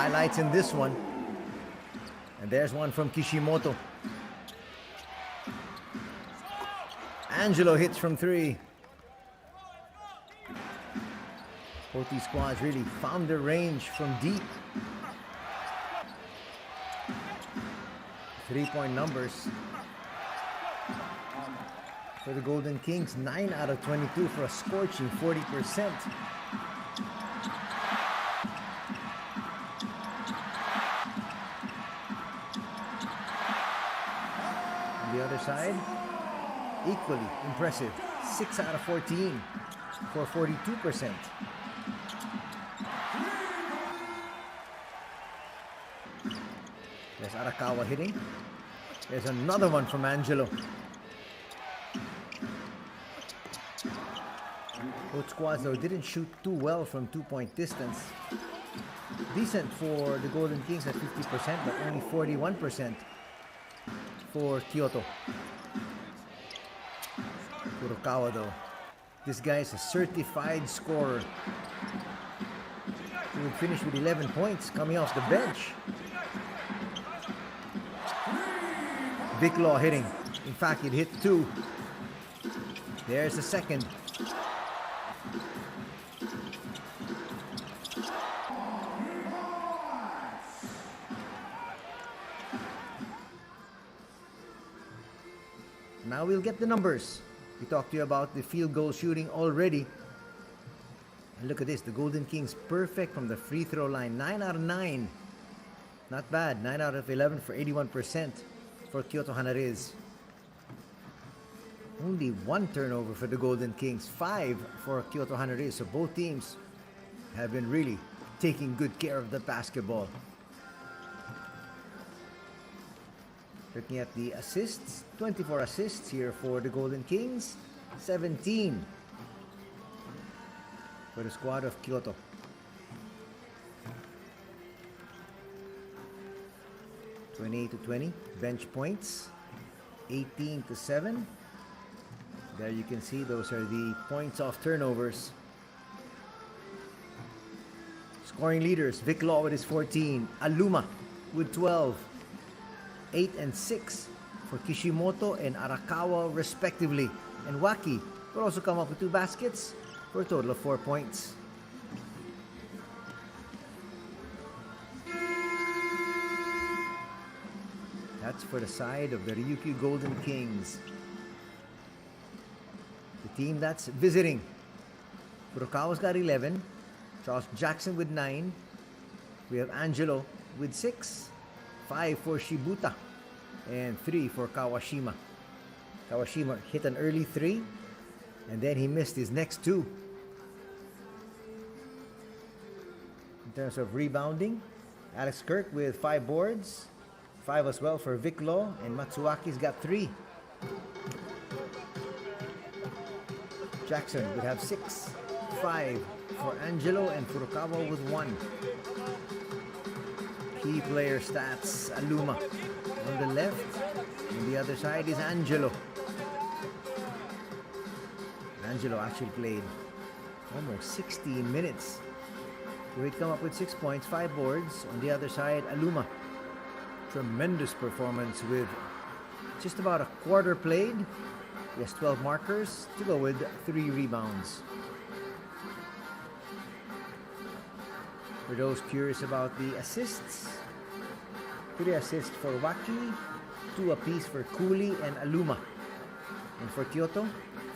highlights in this one. And there's one from Kishimoto. Angelo hits from 3. Both these squads really found their range from deep. 3-point numbers for the Golden Kings. 9 out of 22 for a scorching 40%. On the other side, equally impressive. 6 out of 14 for 42%. There's Arakawa hitting. There's another one from Angelo. Both squads though didn't shoot too well from 2-point distance. Decent for the Golden Kings at 50%, but only 41% for Kyoto. Furukawa though, this guy is a certified scorer. He would finish with 11 points coming off the bench. Vic Law hitting. In fact, it hit 2. There's the second. Now we'll get the numbers. We talked to you about the field goal shooting already. And look at this, the Golden Kings perfect from the free throw line. 9 out of 9. Not bad. 9 out of 11 for 81% for Kyoto HANNARYZ. Only 1 turnover for the Golden Kings. 5 for Kyoto HANNARYZ. So both teams have been really taking good care of the basketball. Looking at the assists, 24 assists here for the Golden Kings, 17 for the squad of Kyoto. (28 to 20) bench points, 18 to 7. There you can see those are the points off turnovers. Scoring leaders, Vic Law with his 14, Aluma with 12. 8 and 6 for Kishimoto and Arakawa respectively. And Waki will also come up with 2 baskets for a total of 4 points. That's for the side of the Ryukyu Golden Kings. The team that's visiting. Furukawa's got 11. Charles Jackson with 9. We have Angelo with 6. 5 for Shibuta and 3 for Kawashima. Kawashima hit an early 3 and then he missed his next 2. In terms of rebounding, Alex Kirk with 5 boards, 5 as well for Vic Law, and Matsuaki's got 3. Jackson would have 6, 5 for Angelo, and Furukawa with 1. Key player stats, Aluma on the left, on the other side is Angelo. Angelo actually played almost 16 minutes. So he'd come up with 6 points, 5 boards. On the other side, Aluma. Tremendous performance with just about a quarter played. He has 12 markers to go with 3 rebounds. For those curious about the assists, 3 assists for Waki, 2 apiece for Cooley and Aluma. And for Kyoto,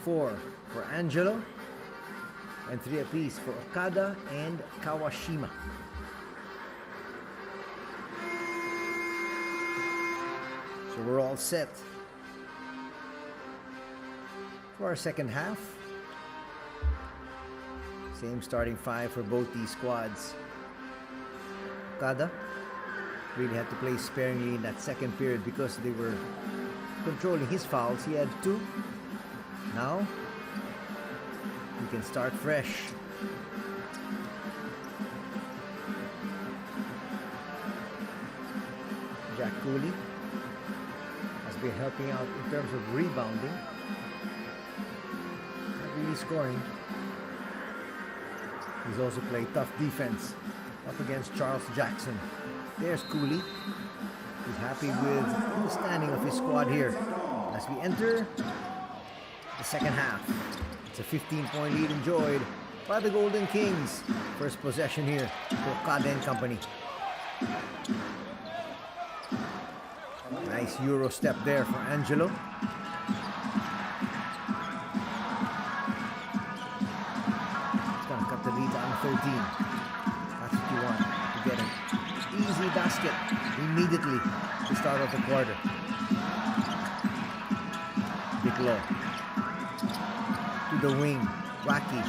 4 for Angelo, and 3 apiece for Okada and Kawashima. So we're all set for our second half. Same starting 5 for both these squads. Okada really had to play sparingly in that second period because they were controlling his fouls. He had 2. Now he can start fresh. Jack Cooley has been helping out in terms of rebounding. Not really scoring. He's also played tough defense. up against Charles Jackson. There's Cooley. He's happy with the standing of his squad here. As we enter the second half, it's a 15-point lead enjoyed by the Golden Kings. First possession here for Okada and company. Nice Euro step there for Angelo. He's gonna cut the lead down to 13. That's what you want to get him. Easy basket immediately to start off the quarter. Big low. To the wing. Wacky.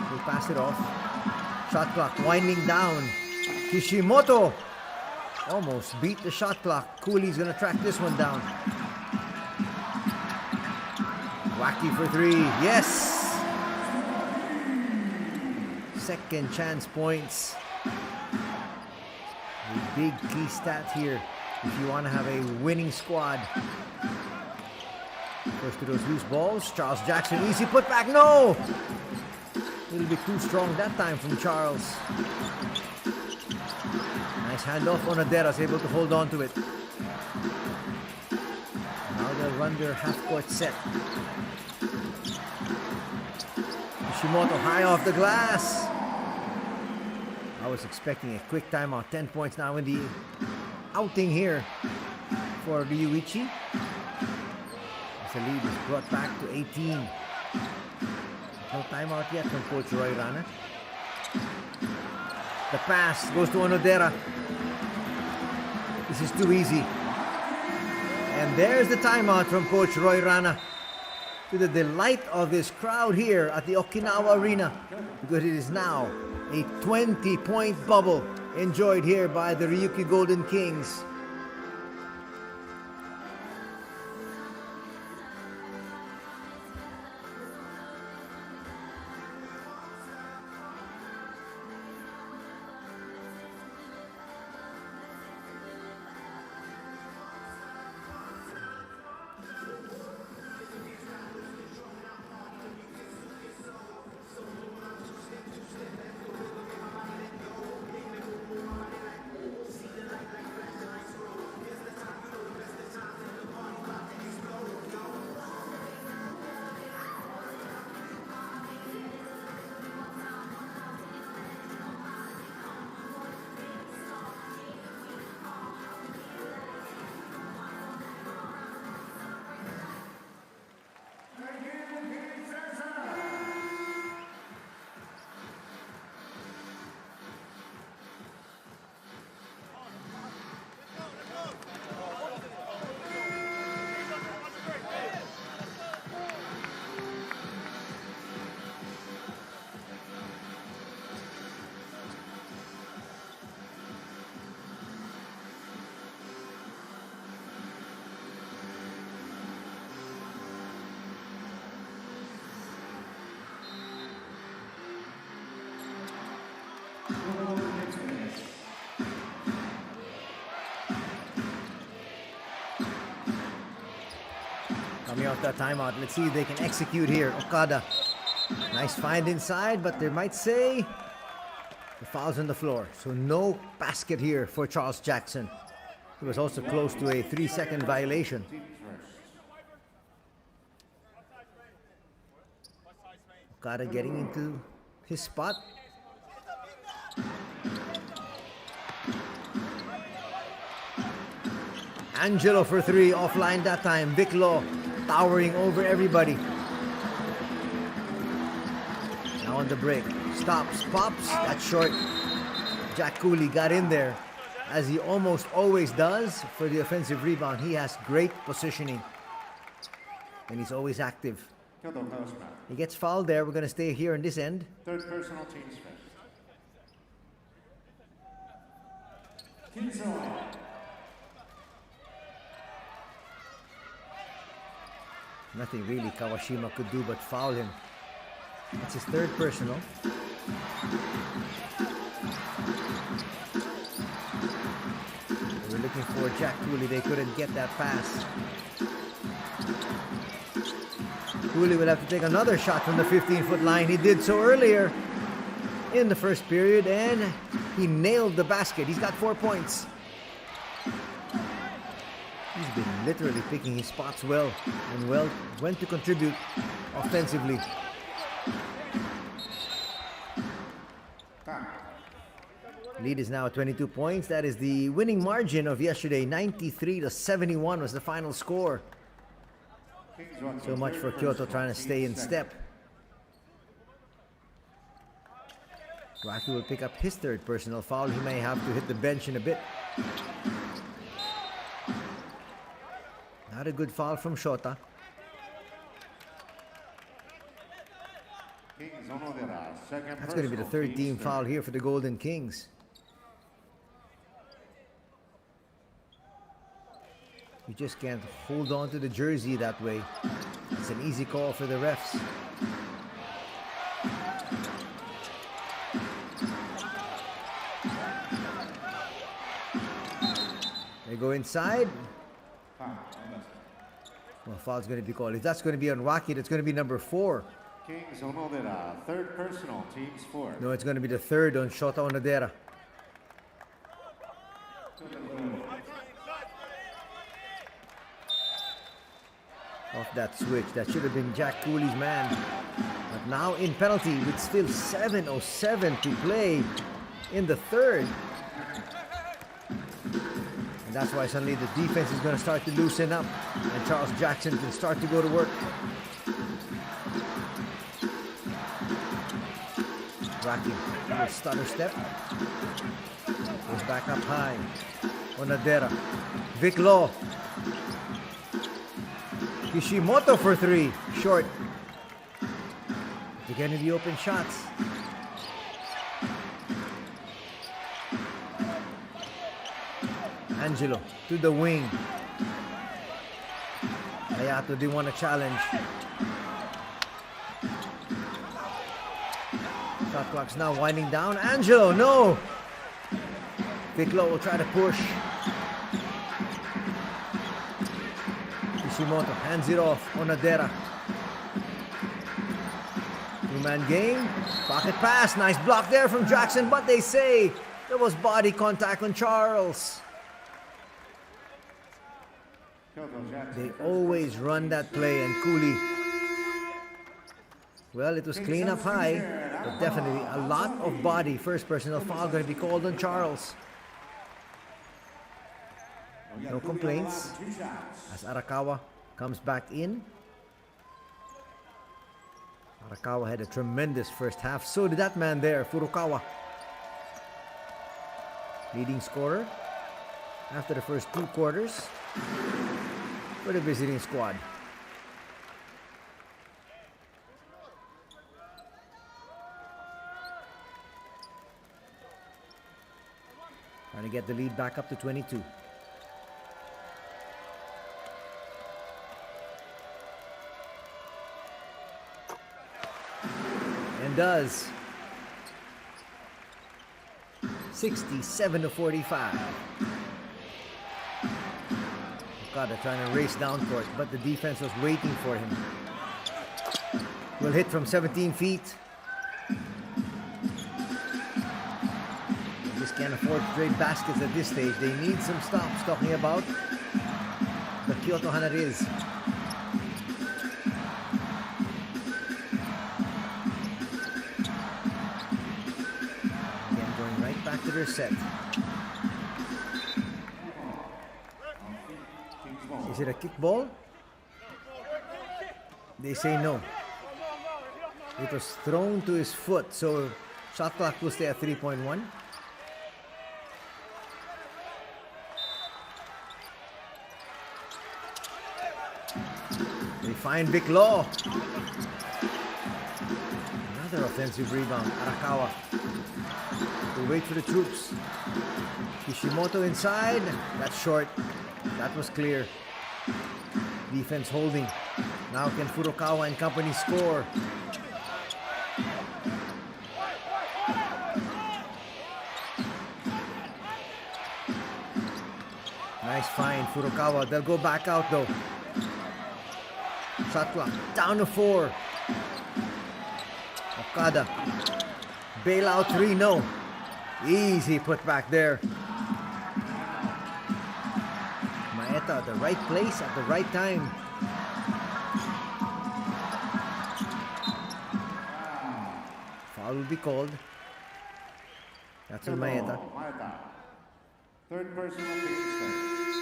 They pass it off. Shot clock winding down. Kishimoto almost beat the shot clock. Cooley's gonna track this one down. Wacky for three. Yes! Second chance points. A big key stat here if you want to have a winning squad. First to those loose balls. Charles Jackson, easy putback. No! A little bit too strong that time from Charles. Nice handoff. Onodera's able to hold on to it. Now they'll run their half-court set. Kishimoto high off the glass. I was expecting a quick timeout. 10 points now in the outing here for Ryuichi. As the lead is brought back to 18. No timeout yet from Coach Roy Rana. The pass goes to Onodera. This is too easy. And there's the timeout from Coach Roy Rana. To the delight of this crowd here at the Okinawa Arena. Because it is now a 20-point bubble enjoyed here by the Ryukyu Golden Kings. Coming off that timeout, let's see if they can execute here. Okada, nice find inside, but they might say the foul's on the floor. So no basket here for Charles Jackson. He was also close to a 3-second violation. Okada getting into his spot. Angelo for three, offline that time. Vic Law towering over everybody. Now on the break. Stops, pops, that's short. Jack Cooley got in there, as he almost always does for the offensive rebound. He has great positioning, and he's always active. He gets fouled there. We're going to stay here on this end. Third personal, teams first. Nothing really Kawashima could do but foul him. That's his third personal. They were looking for Jack Cooley. They couldn't get that pass. Cooley will have to take another shot from the 15-foot line. He did so earlier in the first period, and He nailed the basket. He's got 4 points. He's been literally picking his spots well and when to contribute offensively. Lead is now at 22 points. That is the winning margin of yesterday. 93-71 was the final score. So much for Kyoto trying to stay in step. RYUKYU will pick up his third personal foul. He may have to hit the bench in a bit. Not a good foul from Shota. That's going to be the third team foul here for the Golden Kings. You just can't hold on to the jersey that way. It's an easy call for the refs. They go inside. Well, foul's going to be called. If that's going to be on RYUKYU, that's going to be number 4. Kings Onodera, third personal, team's fourth. No, it's going to be the third on Shota Onodera. Off that switch. That should have been Jack Cooley's man. But now in penalty with still 7:07 to play in the third. And that's why suddenly the defense is going to start to loosen up. And Charles Jackson can start to go to work. RYUKYU, little stutter step. Goes back up high. Onodera. Vic Law. Kishimoto for 3. Short. To get into the open shots. Angelo to the wing. Hayato didn't want to challenge. Shot clock's now winding down. Angelo, no! Viclo will try to push. Kishimoto hands it off. Onodera. Two-man game. Pocket pass. Nice block there from Jackson, but they say there was body contact on Charles. They always run that play, and Cooley, well, it was clean up high, but definitely a lot of body. First personal foul going to be called on Charles. No complaints as Arakawa comes back in. Arakawa had a tremendous first half. So did that man there, Furukawa. Leading scorer after the first 2 quarters for the visiting squad. Trying to get the lead back up to 22. And does. 67-45. Okada trying to race down court, but the defense was waiting for him. Will hit from 17 feet. They just can't afford straight baskets at this stage. They need some stops. Talking about the Kyoto HANNARYZ. Again, going right back to their set. Is it a kickball? They say no. It was thrown to his foot, so shot clock will stay at 3.1. They find Vic Law. Another offensive rebound. Arakawa. They wait for the troops. Kishimoto inside. That's short. That was clear. Defense holding. Now can Furukawa and company score? Nice find, Furukawa. They'll go back out though. Shot clock down to 4. Okada. Bailout 3, no. Easy put back there. Maeta at the right place at the right time. Foul will be called. That's on Maeta. Third personal Kings.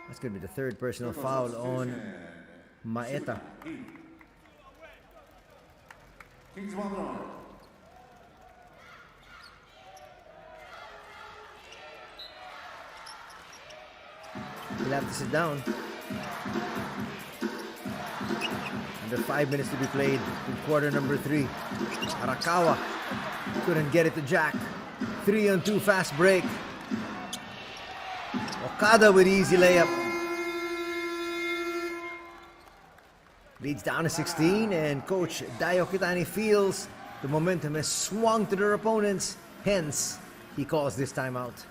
That's going to be the third personal foul on Maeta. Kings 1-0. He'll have to sit down. Under 5 minutes to be played in quarter number 3. Arakawa couldn't get it to Jack. 3-on-2 fast break. Okada with easy layup. Leads down to 16, and coach Dayo Kitani feels the momentum has swung to their opponents. Hence, he calls this timeout.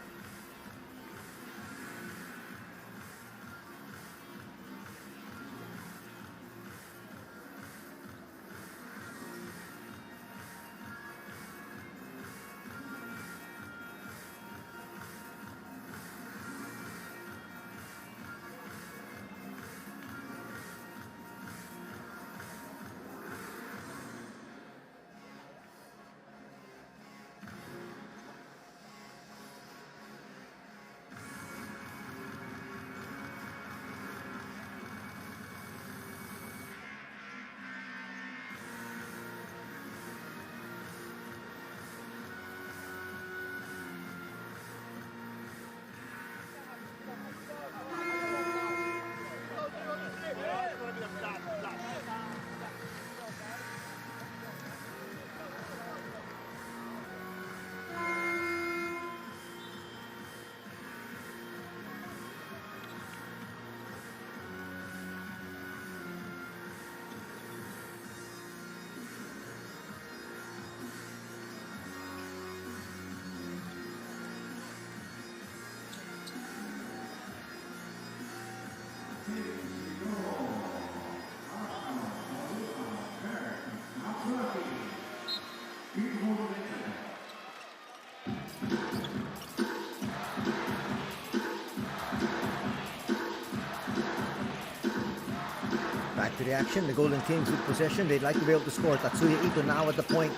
Back to the action, the Golden Kings with possession. They'd like to be able to score. Tatsuya Ito now at the point.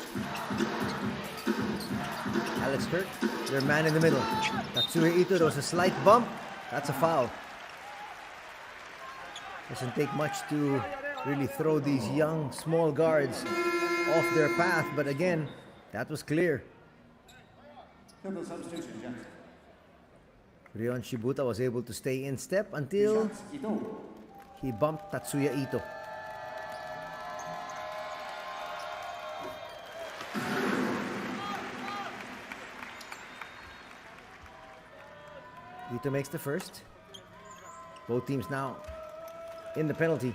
Alex Kirk, their man in the middle. Tatsuya Ito, there was a slight bump. That's a foul. Doesn't take much to really throw these young, small guards off their path. But again, that was clear. Rion Shibuta was able to stay in step until he bumped Tatsuya Ito. Ito makes the first. Both teams now in the penalty.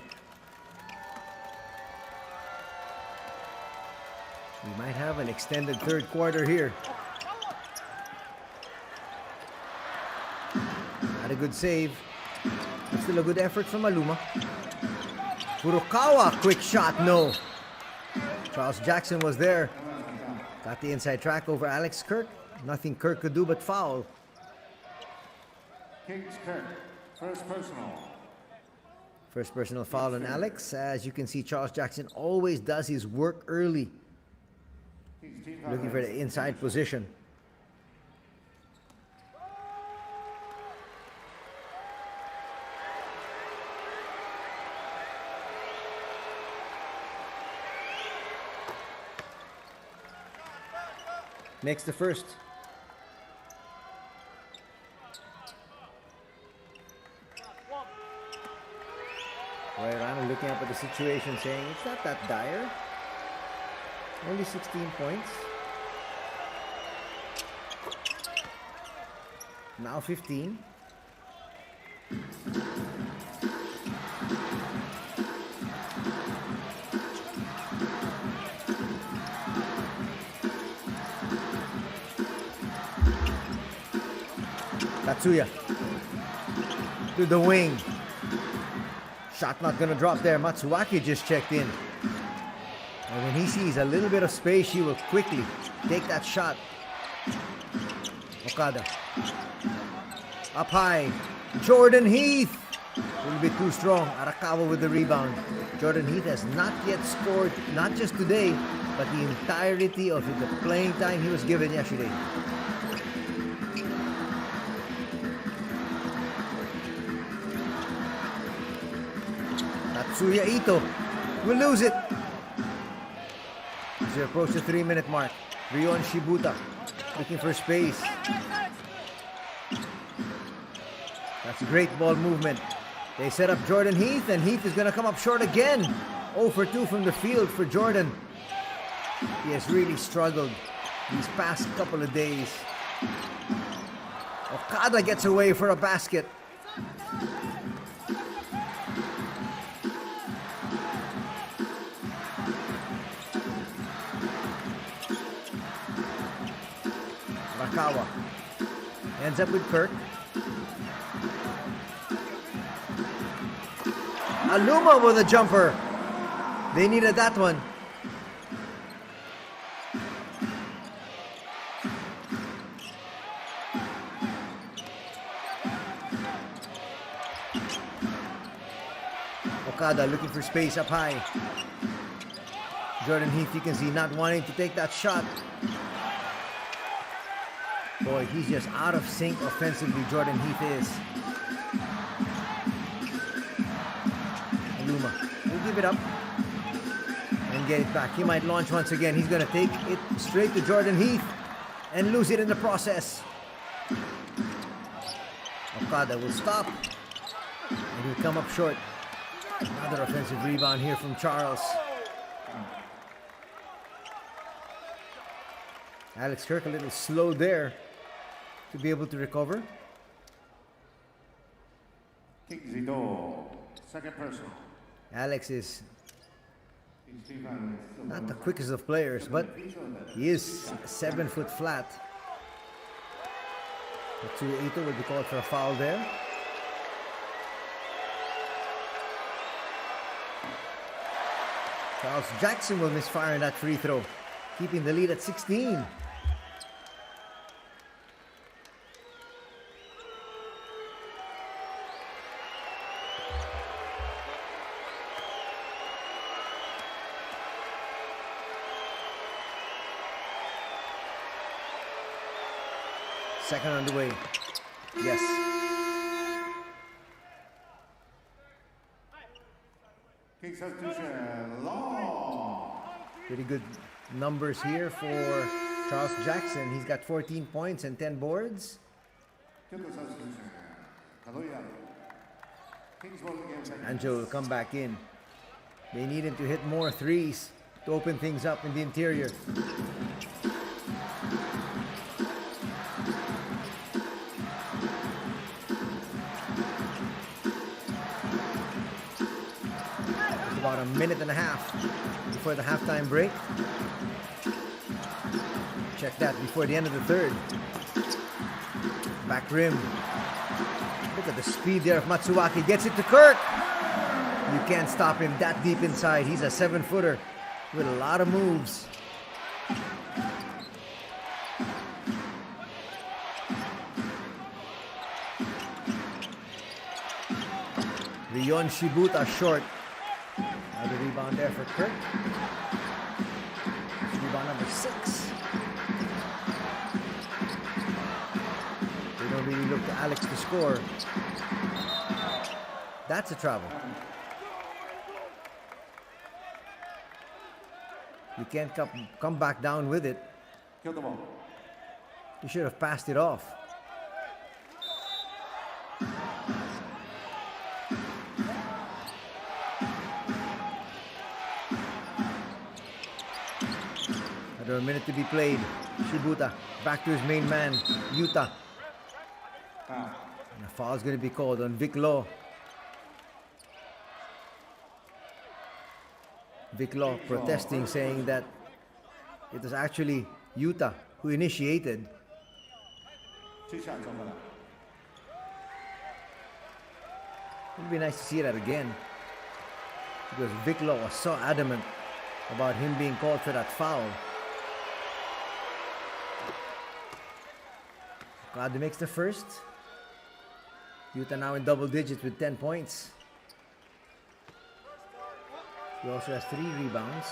We might have an extended third quarter here. Had a good save. Still a good effort from Maluma. Furukawa, quick shot, no. Charles Jackson was there. Got the inside track over Alex Kirk. Nothing Kirk could do but foul. Kings Kirk, first personal. First personal foul on Alex. As you can see, Charles Jackson always does his work early. Looking for the inside position. Makes the first. Roy Rana looking up at the situation saying it's not that dire. Only 16 points. Now 15. Tatsuya to the wing. Shot not gonna drop there. Matsuaki just checked in. And when he sees a little bit of space, he will quickly take that shot. Okada. Up high. Jordan Heath. A little bit too strong. Arakawa with the rebound. Jordan Heath has not yet scored, not just today, but the entirety of the playing time he was given yesterday. Tatsuya Ito will lose it. As we approach the 3-minute mark, Ryon Shibuta looking for space. That's great ball movement. They set up Jordan Heath, and Heath is going to come up short again. 0 for 2 from the field for Jordan. He has really struggled these past couple of days. Okada gets away for a basket. Arakawa ends up with Kirk. Aluma with a jumper. They needed that one. Okada looking for space up high. Jordan Heath, you can see, not wanting to take that shot. Boy, he's just out of sync offensively, Jordan Heath is. Aluma will give it up and get it back. He might launch once again. He's going to take it straight to Jordan Heath and lose it in the process. Okada will stop and he'll come up short. Another offensive rebound here from Charles. Alex Kirk a little slow there to be able to recover. Kings Ito, second person. Alex is not the quickest of players, but he is 7 foot flat. Tatsuya Ito will be called for a foul there. Charles Jackson will misfire on that free throw, keeping the lead at 16. Second on the way. Yes. King substitution, long. Pretty good numbers here for Charles Jackson. He's got 14 points and 10 boards. KYOTO substitution, Kadoya. Kings ball game. Anjo will come back in. They need him to hit more threes to open things up in the interior. About a minute and a half before the halftime break. Check that, before the end of the third. Back rim. Look at the speed there of Matsuaki. Gets it to Kirk. You can't stop him that deep inside. He's a 7-footer with a lot of moves. Ryon Shibuta short. Another rebound there for Kirk. Rebound number 6. They don't really look to Alex to score. That's a travel. You can't come back down with it. KYOTO ball. You should have passed it off. Another minute to be played. Shibuta back to his main man, Yuta. And a foul is going to be called on Vic Law. Vic Law protesting, saying that it was actually Yuta who initiated. 2 shots over that. It would be nice to see that again, because Vic Law was so adamant about him being called for that foul. Okada makes the first. Yuta now in double digits with 10 points. He also has 3 rebounds.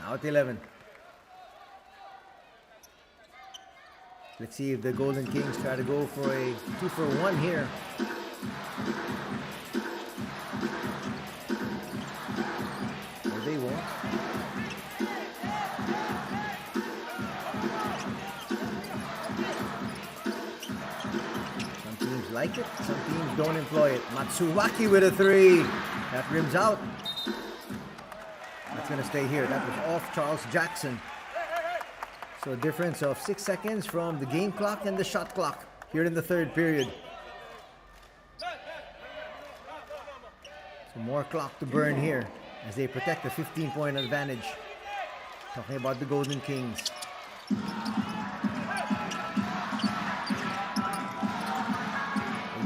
Now at 11. Let's see if the Golden Kings try to go for a 2-for-1 here. Or they won't. Some teams like it, some teams don't employ it. Matsuwaki with a 3. That rims out. That's going to stay here. That was off Charles Jackson. So a difference of 6 seconds from the game clock and the shot clock here in the third period. So more clock to burn here as they protect the 15-point advantage. Talking about the Golden Kings. They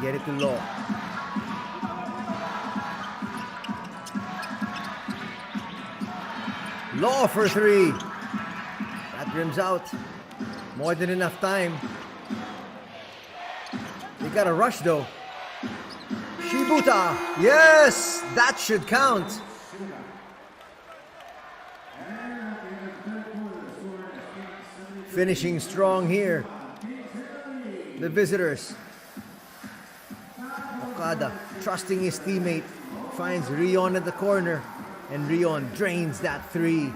get it to Law. Law for 3. Rims out. More than enough time. They got a rush though. Shibuta. Yes! That should count. Finishing strong here. The visitors. Okada trusting his teammate. Finds Rion at the corner. And Rion drains that 3.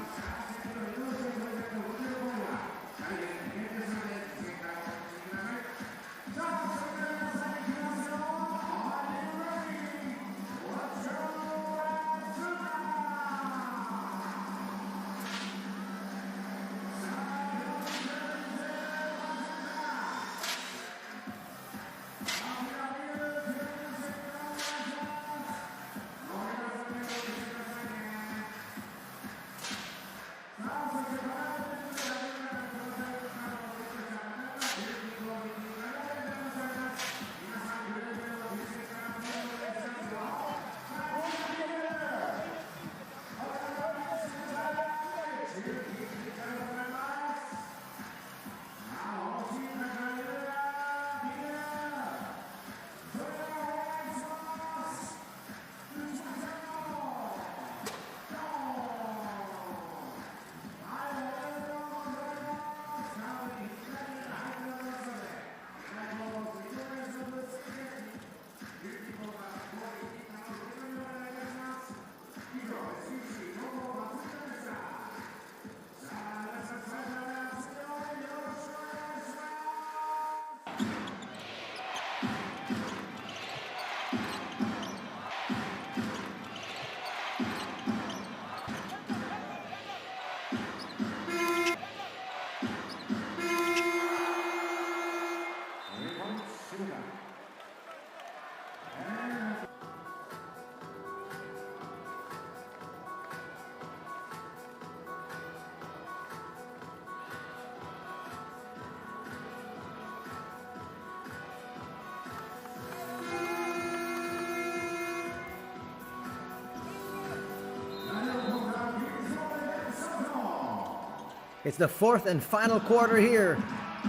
It's the 4th and final quarter here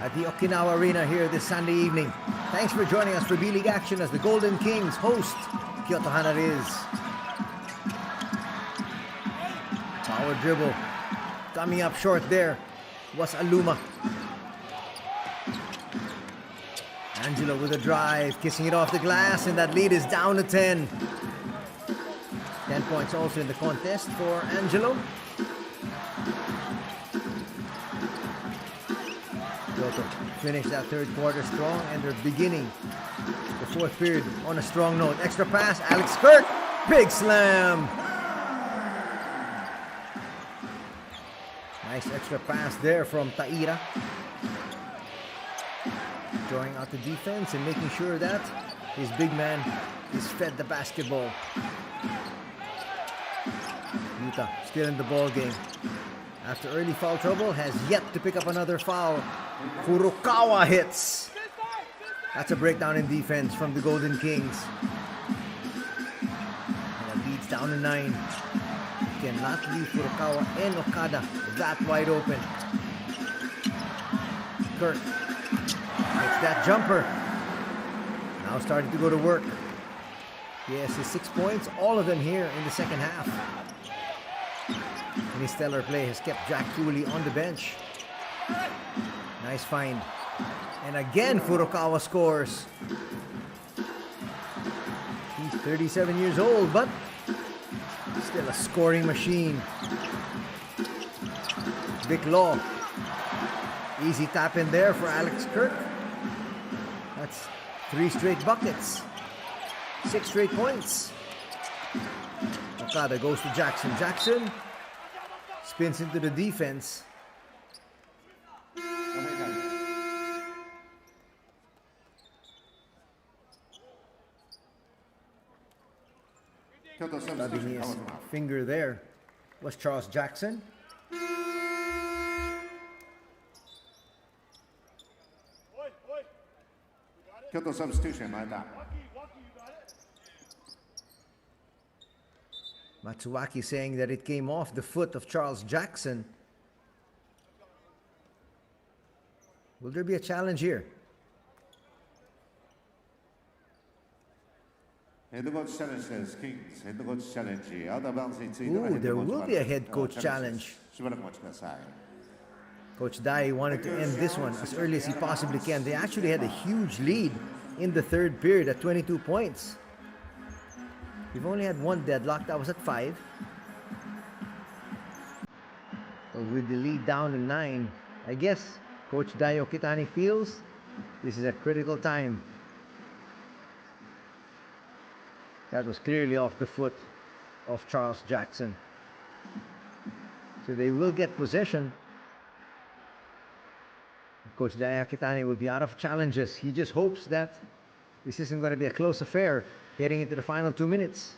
at the Okinawa Arena here this Sunday evening. Thanks for joining us for B.LEAGUE action as the Golden Kings host KYOTO HANNARYZ. Power dribble. Coming up short there was Aluma. Angelo with a drive, kissing it off the glass, and that lead is down to 10. 10 points also in the contest for Angelo. KYOTO finished that third quarter strong, and they're beginning the fourth period on a strong note. Extra pass, Alex Kirk, big slam. Nice extra pass there from Taira. Drawing out the defense and making sure that his big man is fed the basketball. Yuta still in the ball game. After early foul trouble, has yet to pick up another foul. Furukawa hits. That's a breakdown in defense from the Golden Kings. And that leads down to 9. cannot leave Furukawa and Okada that wide open. Kirk makes that jumper. Now starting to go to work. He has his 6 points, all of them here in the second half. And his stellar play has kept Jack Cooley on the bench. Nice find. And again, Furukawa scores. He's 37 years old, but still a scoring machine. Vic Law. Easy tap in there for Alex Kirk. That's 3 straight buckets. 6 straight points. Okada goes to Jackson. Jackson spins into the defense. Rubbing his finger there was Charles Jackson. Kyoto substitution, my bad. Matsuwaki saying that it came off the foot of Charles Jackson. Will there be a challenge here? Head coach challenge says Kings. Head coach challenge. Ooh, there will be a head coach challenge. Coach Dai wanted to end this one as early as he possibly can. They actually had a huge lead in the third period at 22 points. We've only had one deadlock, that was at 5. So with the lead down to 9, I guess Coach Dai Okitani feels this is a critical time. That was clearly off the foot of Charles Jackson. So they will get possession. Coach Dai Okitani will be out of challenges. He just hopes that this isn't going to be a close affair heading into the final 2 minutes.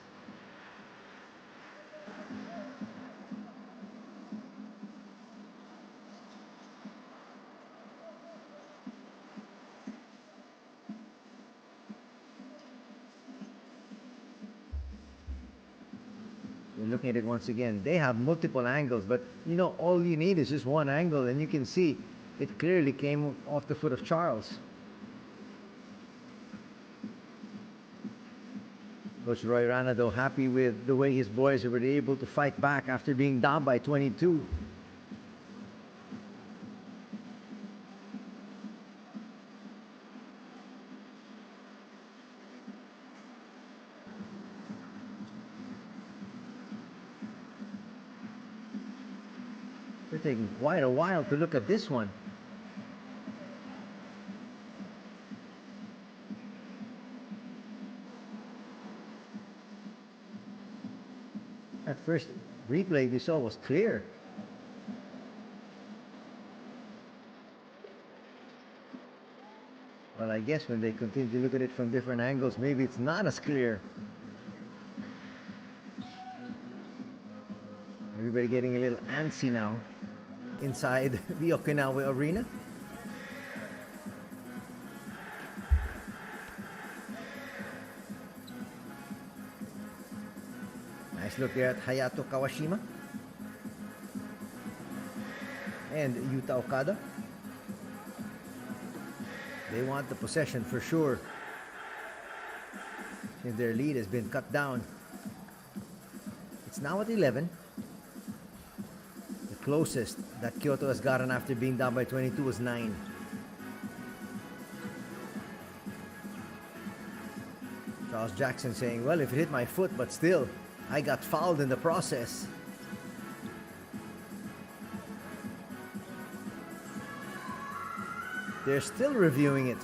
We're looking at it once again. They have multiple angles, but you know, all you need is just one angle, and you can see it clearly came off the foot of Charles. Coach Roy Rana, though, happy with the way his boys were able to fight back after being down by 22. They're taking quite a while to look at this one. At first replay we saw was clear. Well, I guess when they continue to look at it from different angles, maybe it's not as clear. Everybody getting a little antsy now inside the Okinawa Arena. Nice look there at Hayato Kawashima and Yuta Okada. They want the possession for sure, since their lead has been cut down. It's now at 11. The closest that Kyoto has gotten after being down by 22 was 9. Charles Jackson saying, well, if it hit my foot, but still, I got fouled in the process. They're still reviewing it.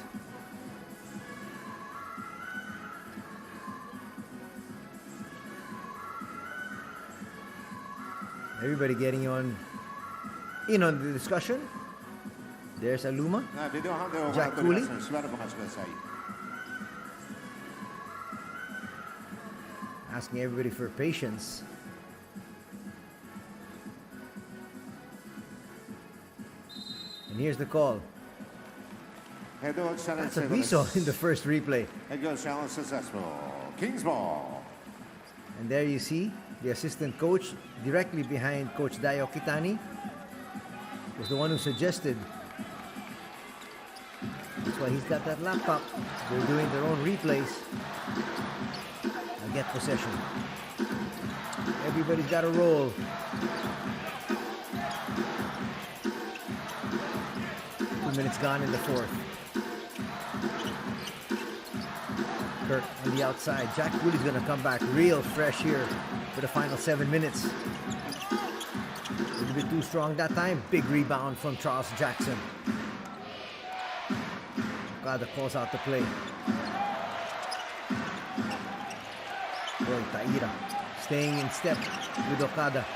Everybody getting in on the discussion. There's Aluma, Jack Cooley. Asking everybody for patience. And here's the call. That's what we saw in the first replay. Head coach challenge successful. Kings ball. And there you see the assistant coach, directly behind Coach Dayo Kitani, was the one who suggested. That's why he's got that laptop. They're doing their own replays. I'll get possession. Everybody's got a role. 2 minutes gone in the fourth. Kirk on the outside. Jack Woody's going to come back real fresh here for the final 7 minutes. A little bit too strong that time. Big rebound from Charles Jackson. Okada calls out the play. Boy, Taira staying in step with Okada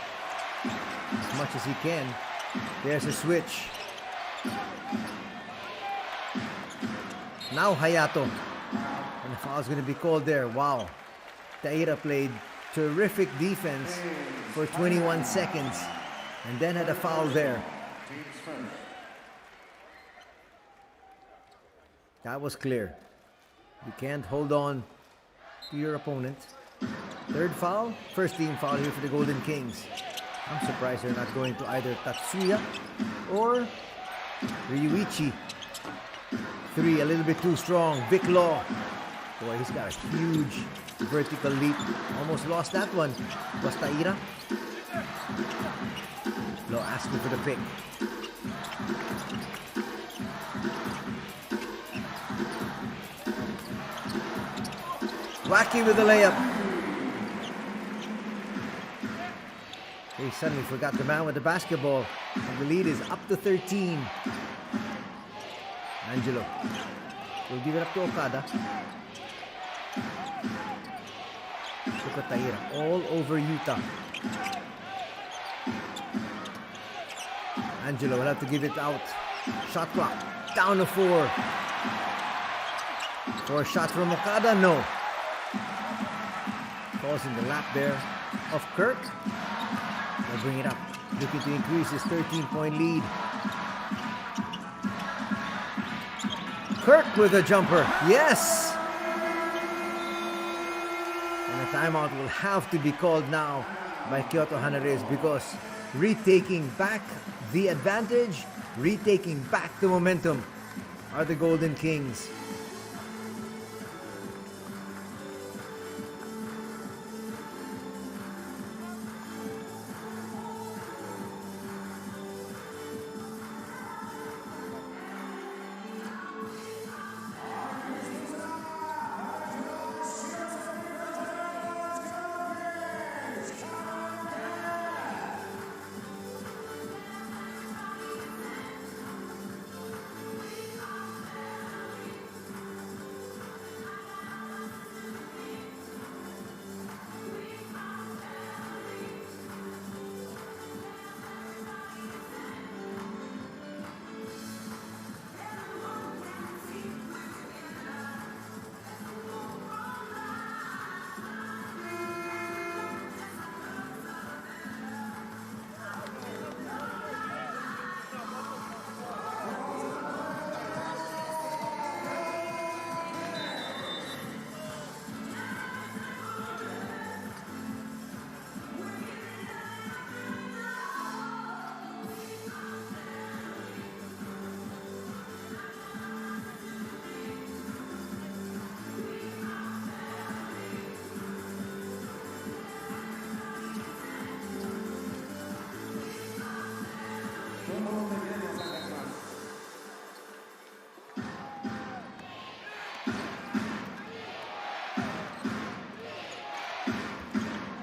as much as he can. There's a switch. Now Hayato. And the foul's going to be called there. Wow. Taira played terrific defense for 21 seconds and then had a foul there. That was clear. You can't hold on to your opponent. Third foul, first team foul here for the Golden Kings. I'm surprised they're not going to either Tatsuya or Ryuichi. Three, a little bit too strong. Vic Law. Boy, he's got a huge vertical leap. Almost lost that one. Was Taira. Law asking for the pick. Wacky with the layup. He suddenly forgot the man with the basketball. And the lead is up to 13. Angelo will give it up to Okada. Look at Taira all over Yuta. Angelo will have to give it out. Shot clock down to 4. For a shot from Okada, no. Falls in the lap there of Kirk. They'll bring it up. Looking to increase his 13-point lead. Kirk with a jumper. Yes! And a timeout will have to be called now by KYOTO HANNARYZ because retaking back the advantage, retaking back the momentum are the Golden Kings.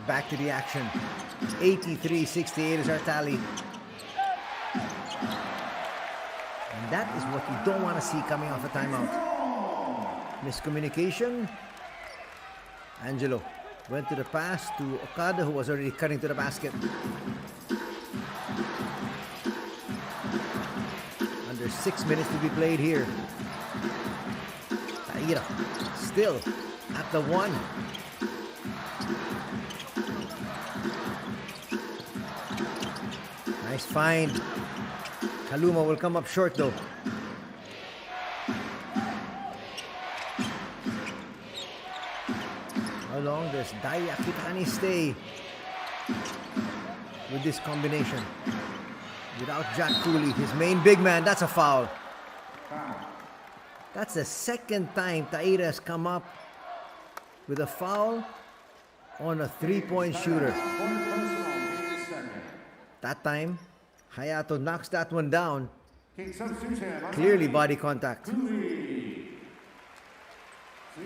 Back to the action. 83-68 is our tally. And that is what you don't want to see coming off a timeout. Miscommunication. Angelo went to the pass to Okada, who was already cutting to the basket. Under 6 minutes to be played here. Taira still at the 1. Nice find. Kaluma will come up short though. How long does Dayo Kitani stay with this combination. Without Jack Cooley, his main big man, that's a foul. That's the second time Taira has come up with a foul on a three-point shooter. That time, Hayato knocks that one down. Clearly body contact.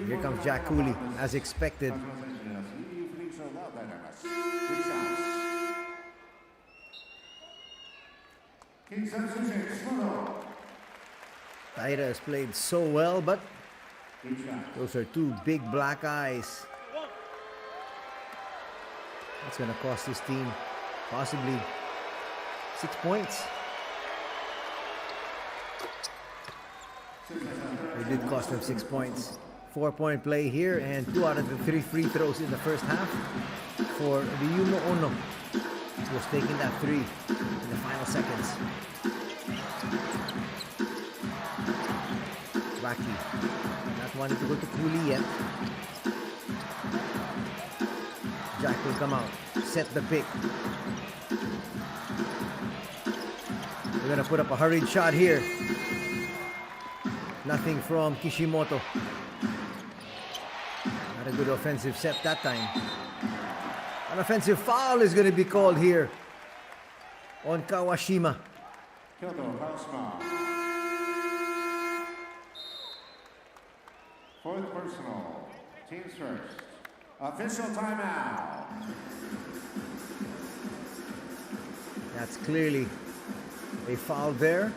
Here comes Jack Cooley, as expected. Taira has played so well, but those are two big black eyes. That's going to cost his team possibly 6 points. It did cost them 6 points. 4-point play here, and 2 out of the 3 free throws in the first half for Ryumo Ono, who was taking that 3 in the final seconds. Wacky not wanting to go to Cooley yet. Jack will come out, set the pick. We're gonna put up a hurried shot here. Nothing from Kishimoto. Not a good offensive set that time. An offensive foul is gonna be called here on Kawashima. Fourth personal, teams first. Official timeout. That's clearly a foul there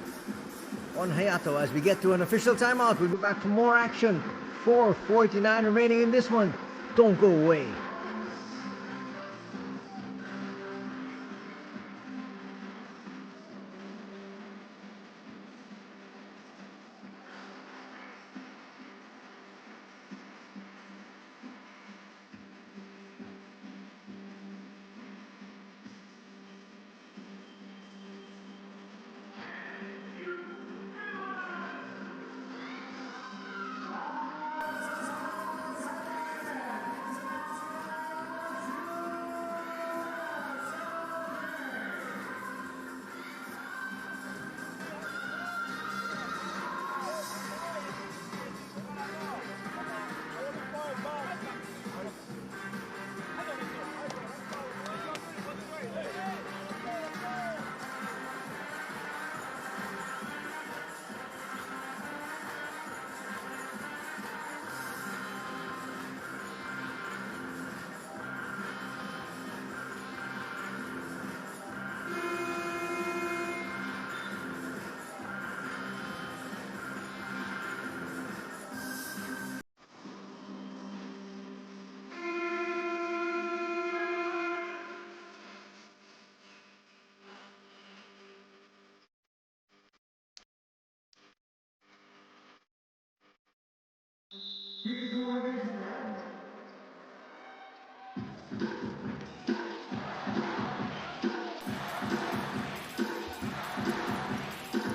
on Hayato. As we get to an official timeout, we'll be back for more action. 4:49 remaining in this one. Don't go away.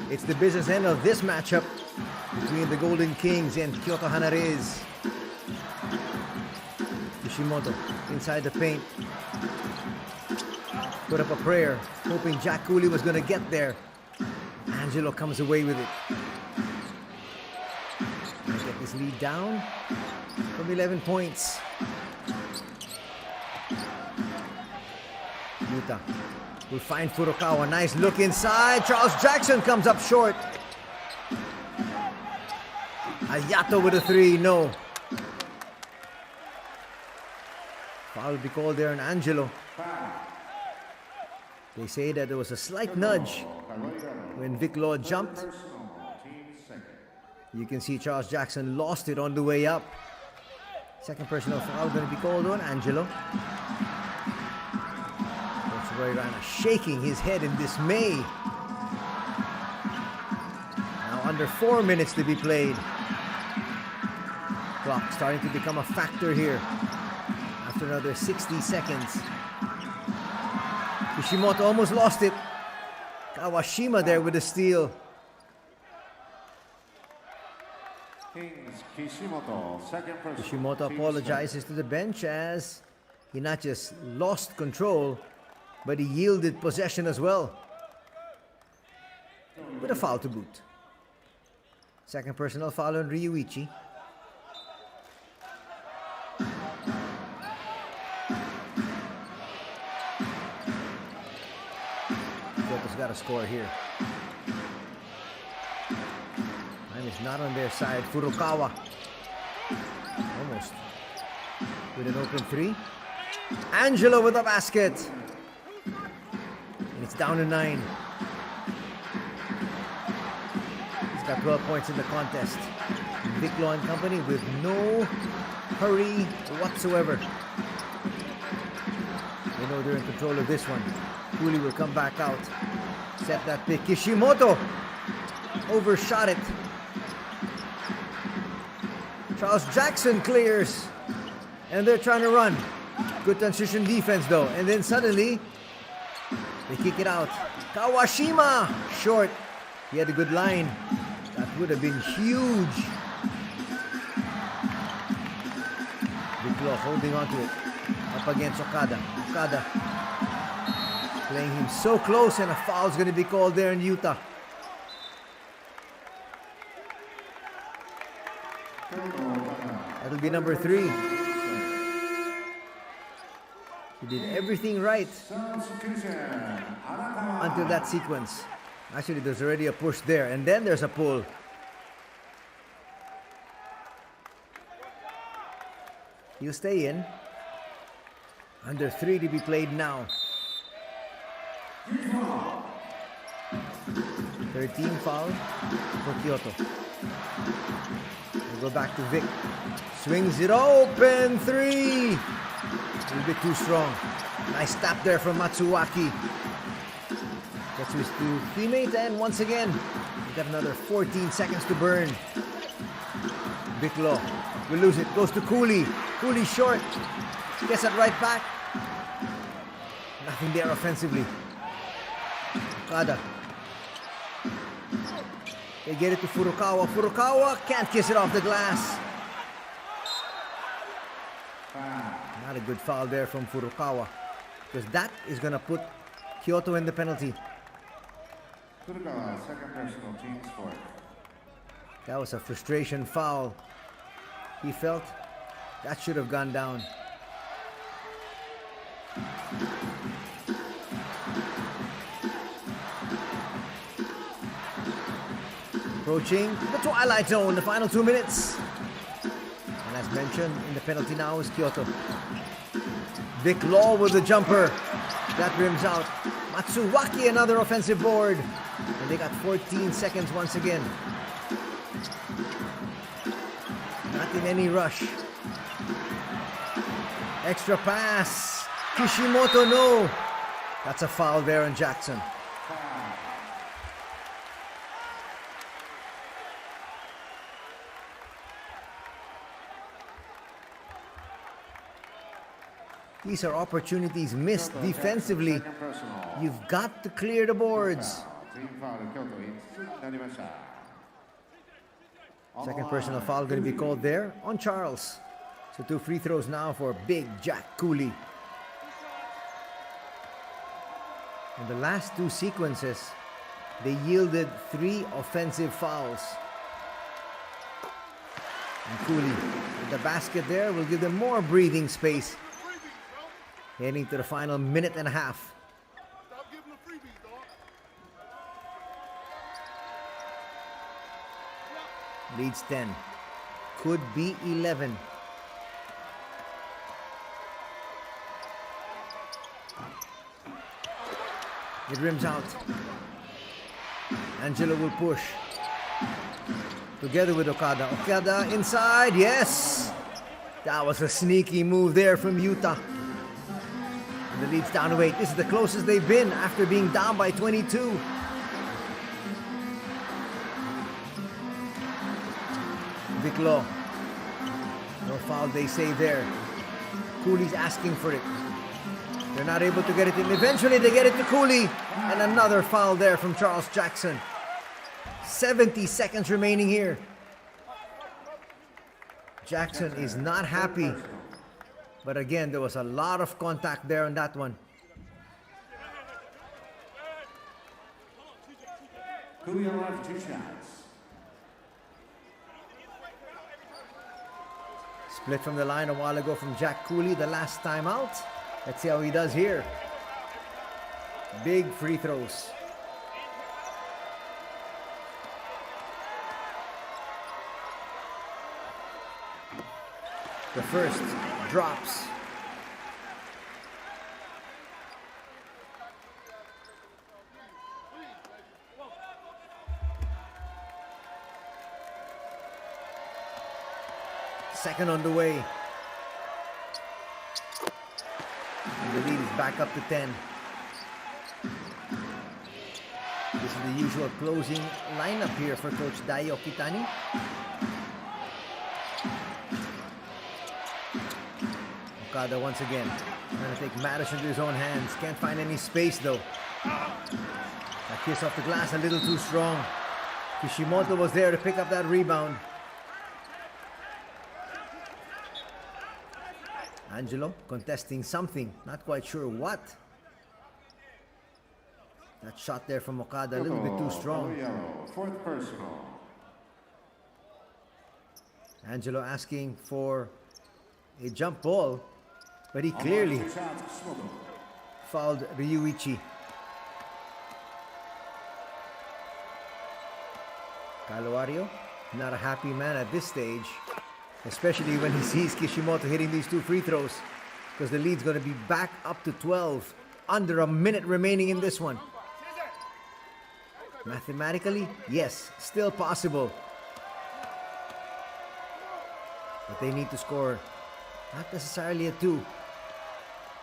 It's the business end of this matchup between the Golden Kings and Kyoto HANNARYZ. Kishimoto inside the paint. Put up a prayer, hoping Jack Cooley was going to get there. Angelo comes away with it. Gonna get this lead down from 11 points. Yuta will find Furukawa. Nice look inside. Charles Jackson comes up short. Hayato with a 3. No. Foul will be called there on Angelo. They say that there was a slight nudge when Vic Law jumped. You can see Charles Jackson lost it on the way up. Second personal foul going to be called on Angelo. Roy Rana shaking his head in dismay. Now under 4 minutes to be played. Clock starting to become a factor here after another 60 seconds. Kishimoto almost lost it. Kawashima there with the steal. Kings, Kishimoto, second personal. Kishimoto apologizes to the bench as He not just lost control, but he yielded possession as well. With a foul to boot. Second personal foul on Ryuichi. Kyoto's got a score here. Time is not on their side. Furukawa. Almost. With an open three. Angelo with a basket. And it's down to 9. He's got 12 points in the contest. Vic-Law and company with no hurry whatsoever. They know they're in control of this one. Cooley will come back out. Set that pick. Kishimoto overshot it. Charles Jackson clears. And they're trying to run. Good transition defense though. And then suddenly, they kick it out. Kawashima! Short. He had a good line. That would have been huge. Vic-Law holding on to it. Up against Okada. Okada playing him so close, and a foul's going to be called there in Utah. That'll be number 3. He did everything right until that sequence. Actually, there's already a push there, and then there's a pull. He'll stay in. Under 3 to be played now. 13 foul for Kyoto. We'll go back to Vic. Swings it open. 3. A little bit too strong. Nice tap there from Matsuwaki. Gets to his teammate, and once again, we've got another 14 seconds to burn. Vic-Law will lose it. Goes to Cooley. Cooley short. Gets it right back. Nothing there offensively. Okada. They get it to Furukawa. Furukawa can't kiss it off the glass. Not a good foul there from Furukawa, because that is going to put Kyoto in the penalty. Furukawa, second personal, team sport. That was a frustration foul. He felt that should have gone down. Approaching the twilight zone, the final 2 minutes. And as mentioned, in the penalty now is Kyoto. Vic-Law with the jumper. That rims out. Matsuwaki, another offensive board. And they got 14 seconds once again. Not in any rush. Extra pass. Kishimoto, no. That's a foul there on Jackson. These are opportunities missed defensively. You've got to clear the boards. Second personal foul going to be called there on Charles. So 2 free throws now for Big Jack Cooley. In the last 2 sequences, they yielded 3 offensive fouls. And Cooley with the basket there will give them more breathing space. Heading to the final minute and a half. Stop giving the freebies, dog. Leads 10. Could be 11. It rims out. Angelo will push. Together with Okada. Okada inside. Yes! That was a sneaky move there from Utah. And the lead's down to 8. This is the closest they've been after being down by 22. Vic-Law. No foul, they say there. Cooley's asking for it. They're not able to get it in. Eventually they get it to Cooley. And another foul there from Charles Jackson. 70 seconds remaining here. Jackson is not happy But again, there was a lot of contact there on that one. Cooley will have 2 shots. Split from the line a while ago from Jack Cooley the last time out. Let's see how he does here. Big free throws. The first drops. Second on the way. And the lead is back up to 10. This is the usual closing lineup here for Coach Dayo Kitani. Okada once again trying to take matters into his own hands. Can't find any space though. That kiss off the glass a little too strong. Kishimoto was there to pick up that rebound. Angelo contesting something, not quite sure what. That shot there from Okada a little bit too strong. Yellow, 4th personal. Angelo asking for a jump ball, but he clearly fouled Ryuichi. Caloario, not a happy man at this stage, especially when he sees Kishimoto hitting these 2 free throws, because the lead's going to be back up to 12, under a minute remaining in this one. Mathematically, yes, still possible. But they need to score not necessarily a 2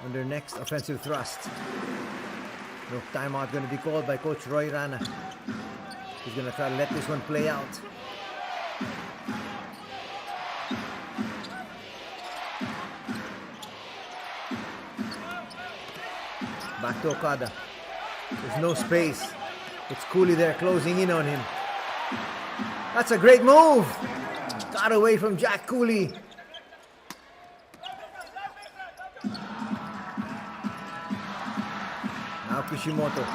on their next offensive thrust. No timeout going to be called by Coach Roy Rana. He's going to try to let this one play out. Back to Okada. There's no space. It's Cooley there closing in on him. That's a great move. Got away from Jack Cooley. Now Kishimoto.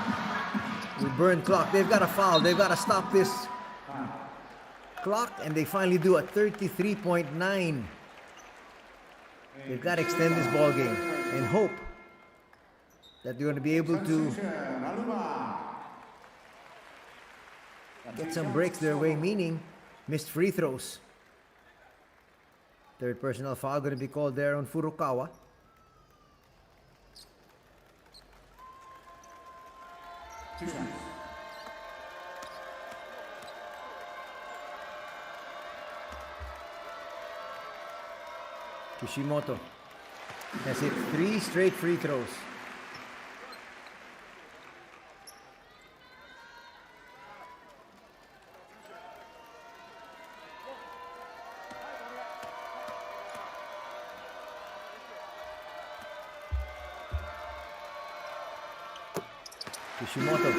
We burn clock. They've got a foul. They've got to stop this clock, and they finally do at 33.9. They've got to extend this ball game and hope that they're going to be able to get some breaks their way, meaning missed free throws. Third personal foul going to be called there on Furukawa. Kishimoto has hit 3 straight free throws. Kishimoto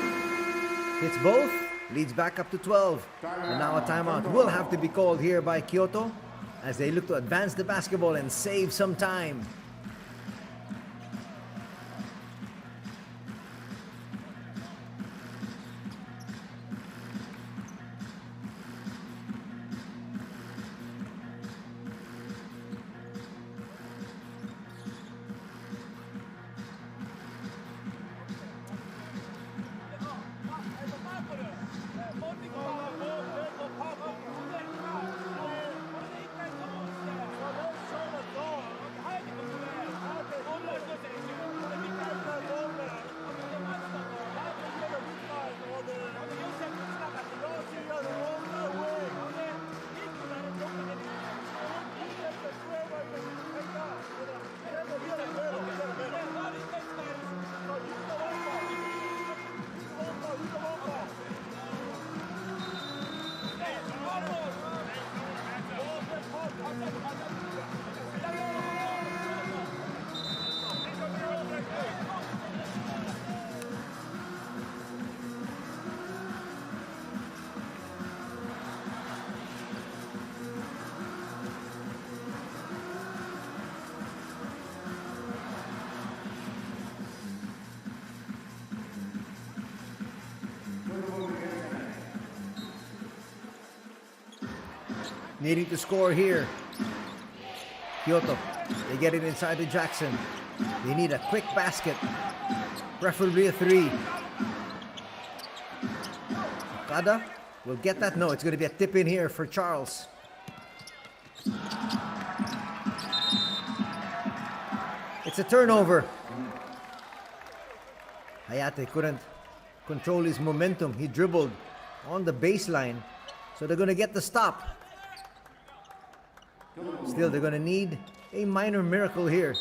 hits both, leads back up to 12. And now a timeout will have to be called here by Kyoto as they look to advance the basketball and save some time. needing to score here. Kyoto, they get it inside to Jackson. They need a quick basket, preferably a three. Okada will get that. No, it's going to be a tip in here for Charles. It's a turnover. Hayate couldn't control his momentum. He dribbled on the baseline. So they're going to get the stop. Still, they're going to need a minor miracle here.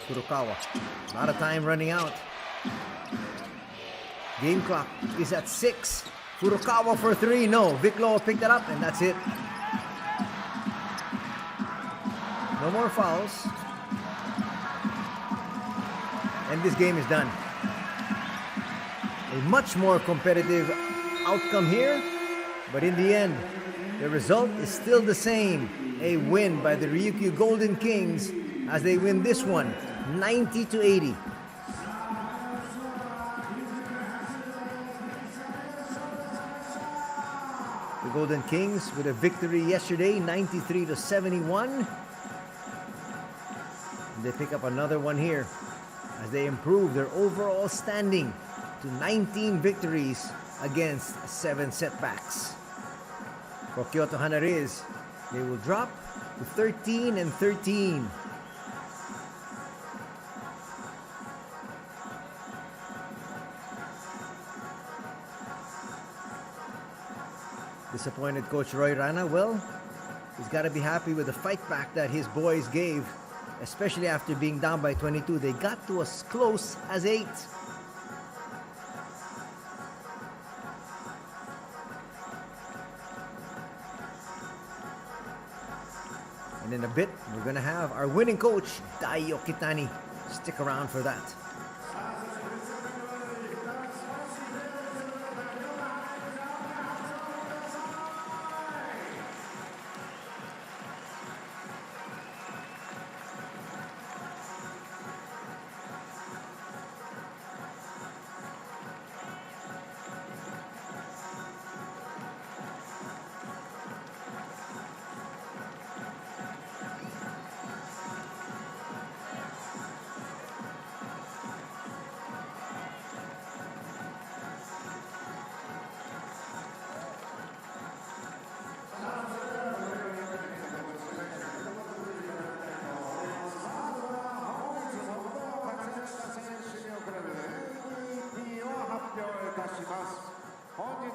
Furukawa. A lot of time running out. Game clock is at 6. Furukawa for 3. No, Viclo picked it up and that's it. No more fouls. And this game is done. A much more competitive outcome here. But in the end, the result is still the same. A win by the Ryukyu Golden Kings as they win this one, 90-80. The Golden Kings with a victory yesterday, 93-71. They pick up another one here as they improve their overall standing to 19 victories against 7 setbacks. For Kyoto HANNARYZ, they will drop to 13-13. Disappointed Coach Roy Rana? Well, he's got to be happy with the fight back that his boys gave, especially after being down by 22. They got to as close as 8. And in a bit, we're going to have our winning coach, Daiyo Kitani. Stick around for that.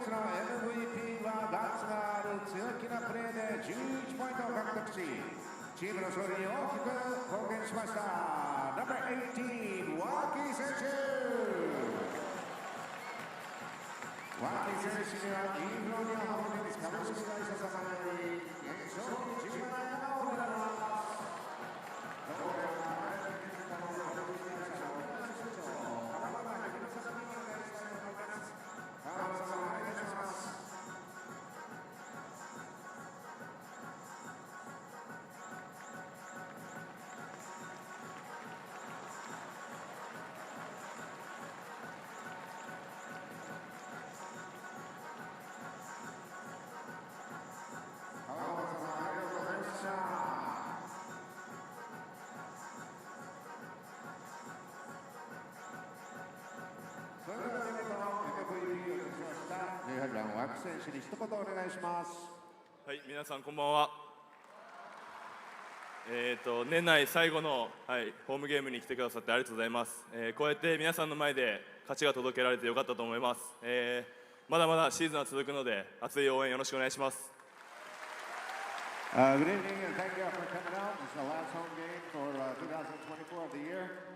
MVP はガッツがある強気なプレーで11ポイントを獲得し、チームの勝利に大きく貢献しました。ナンバー18、ワーキー選手。ワーキー選手にはインフロニアホールディングス株式会社様より現賞金10万円が贈られます。それでは見事 MVP を受賞した18番ワーク選手に一言お願いします。はい、皆さんこんばんは。年内最後の、ホームゲームに来てくださってありがとうございます。こうやって皆さんの前で勝ちが届けられてよかったと思います。まだまだシーズンは続くので熱い応援よろしくお願いします。Good evening and thank you for coming out. This is the last home game for 2024 of the year.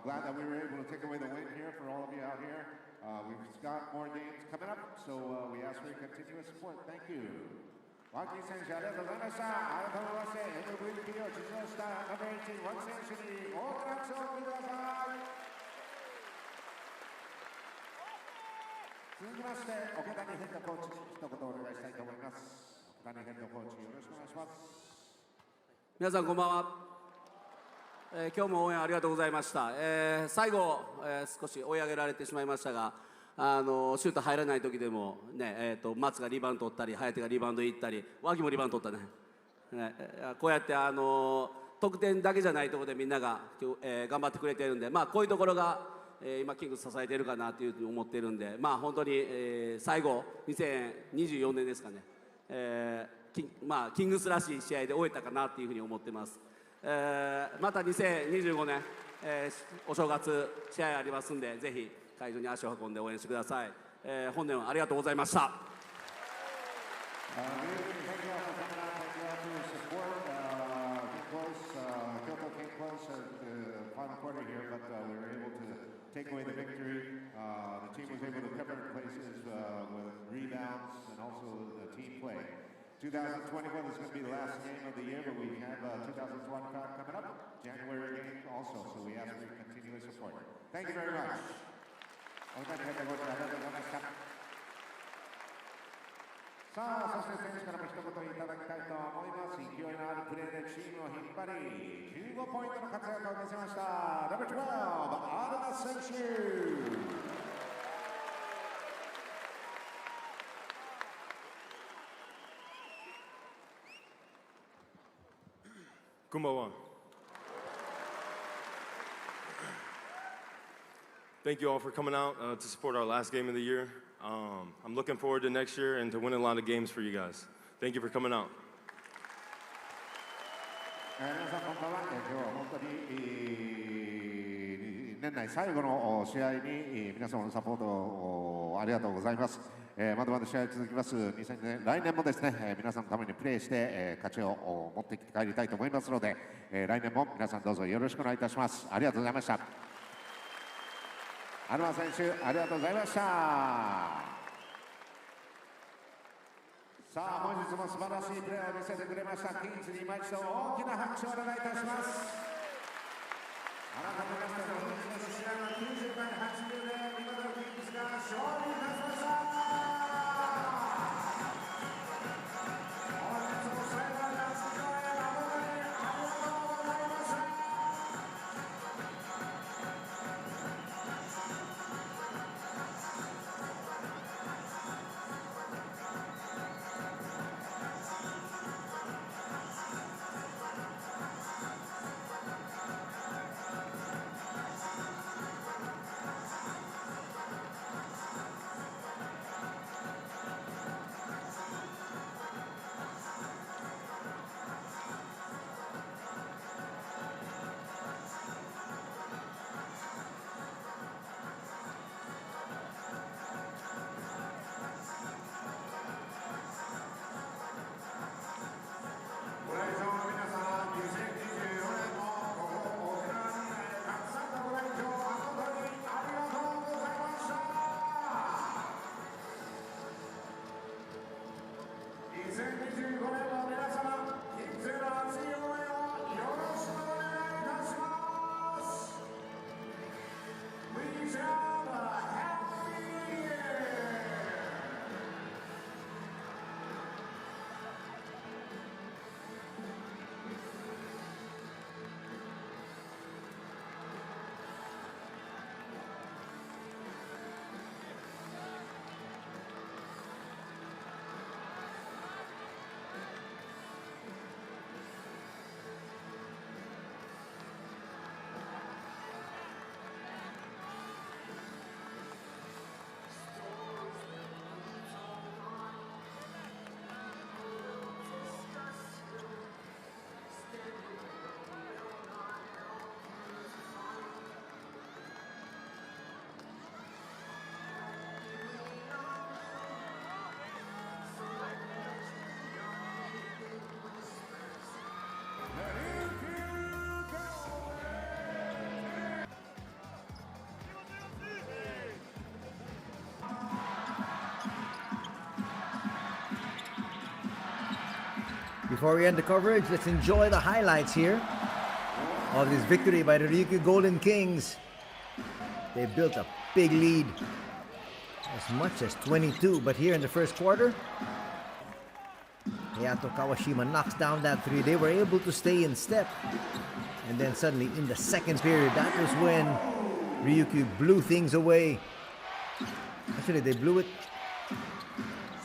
Glad that we were able to take away the win here for all of you out here. We've got more games coming up, so we ask for your continuous support. Thank you. ワーキー選手ありがとうございました。改めまして MVP を受賞したナンバー18ワーキー選手に大きな拍手を送ってください。続きまして岡谷ヘッドコーチに一言お願いしたいと思います。岡谷ヘッドコーチよろしくお願いします。皆さんこんばんは。今日も応援ありがとうございました。最後、少し追い上げられてしまいましたが、シュート入らない時でも、ね松がリバウンド取ったり、颯がリバウンド行ったり、脇もリバウンド取ったね。こうやって得点だけじゃないところでみんなが、頑張ってくれてるんで、こういうところが、今キングス支えてるかなというふうに思ってるんで、本当に、最後2024年ですかね、キングスらしい試合で終えたかなというふうに思ってます。また2025年、お正月試合ありますんで、ぜひ会場に足を運んで応援してください。本年はありがとうございました。Take away the victory. The team was able to cover places with rebounds and also the team play. 2021 is going to be the last game of the year, but we have 2025 coming up, January game also, so we ask for your continuous support. Thank you very much. お二人ありがとうございました。さあ、そして選手からも一言いただきたいと思います。勢いのあるプレーでチームを引っ張り、15ポイントの活躍を見せました。ナンバー12、アルマ選手。こんばんは。Thank you all for coming out to support our last game of the year. I'm looking forward to next year and to win a lot of games for you guys. Thank you for coming out. 皆さんこんばんは。今日は本当に、年内最後の試合に皆様のサポートをありがとうございます。まだまだ試合続きます。2000年来年もですね、皆さんのためにプレーして、勝ちを持ってきて帰りたいと思いますので、来年も皆さんどうぞよろしくお願いいたします。ありがとうございました。アルマ選手、ありがとうございました。さあ、本日も素晴らしいプレーを見せてくれましたキングスに今一度大きな拍手をお願いいたします。改めまして本日の試合は90対80で見事キングスが勝利いたしました。本日も最後まで熱い声誠にありがとうございました。Before we end the coverage, let's enjoy the highlights here of this victory by the Ryukyu Golden Kings. They built a big lead, as much as 22, but here in the first quarter, Hayato Kawashima knocks down that three. They were able to stay in step. And then suddenly in the second period, that was when RYUKYU blew things away. Actually, they blew it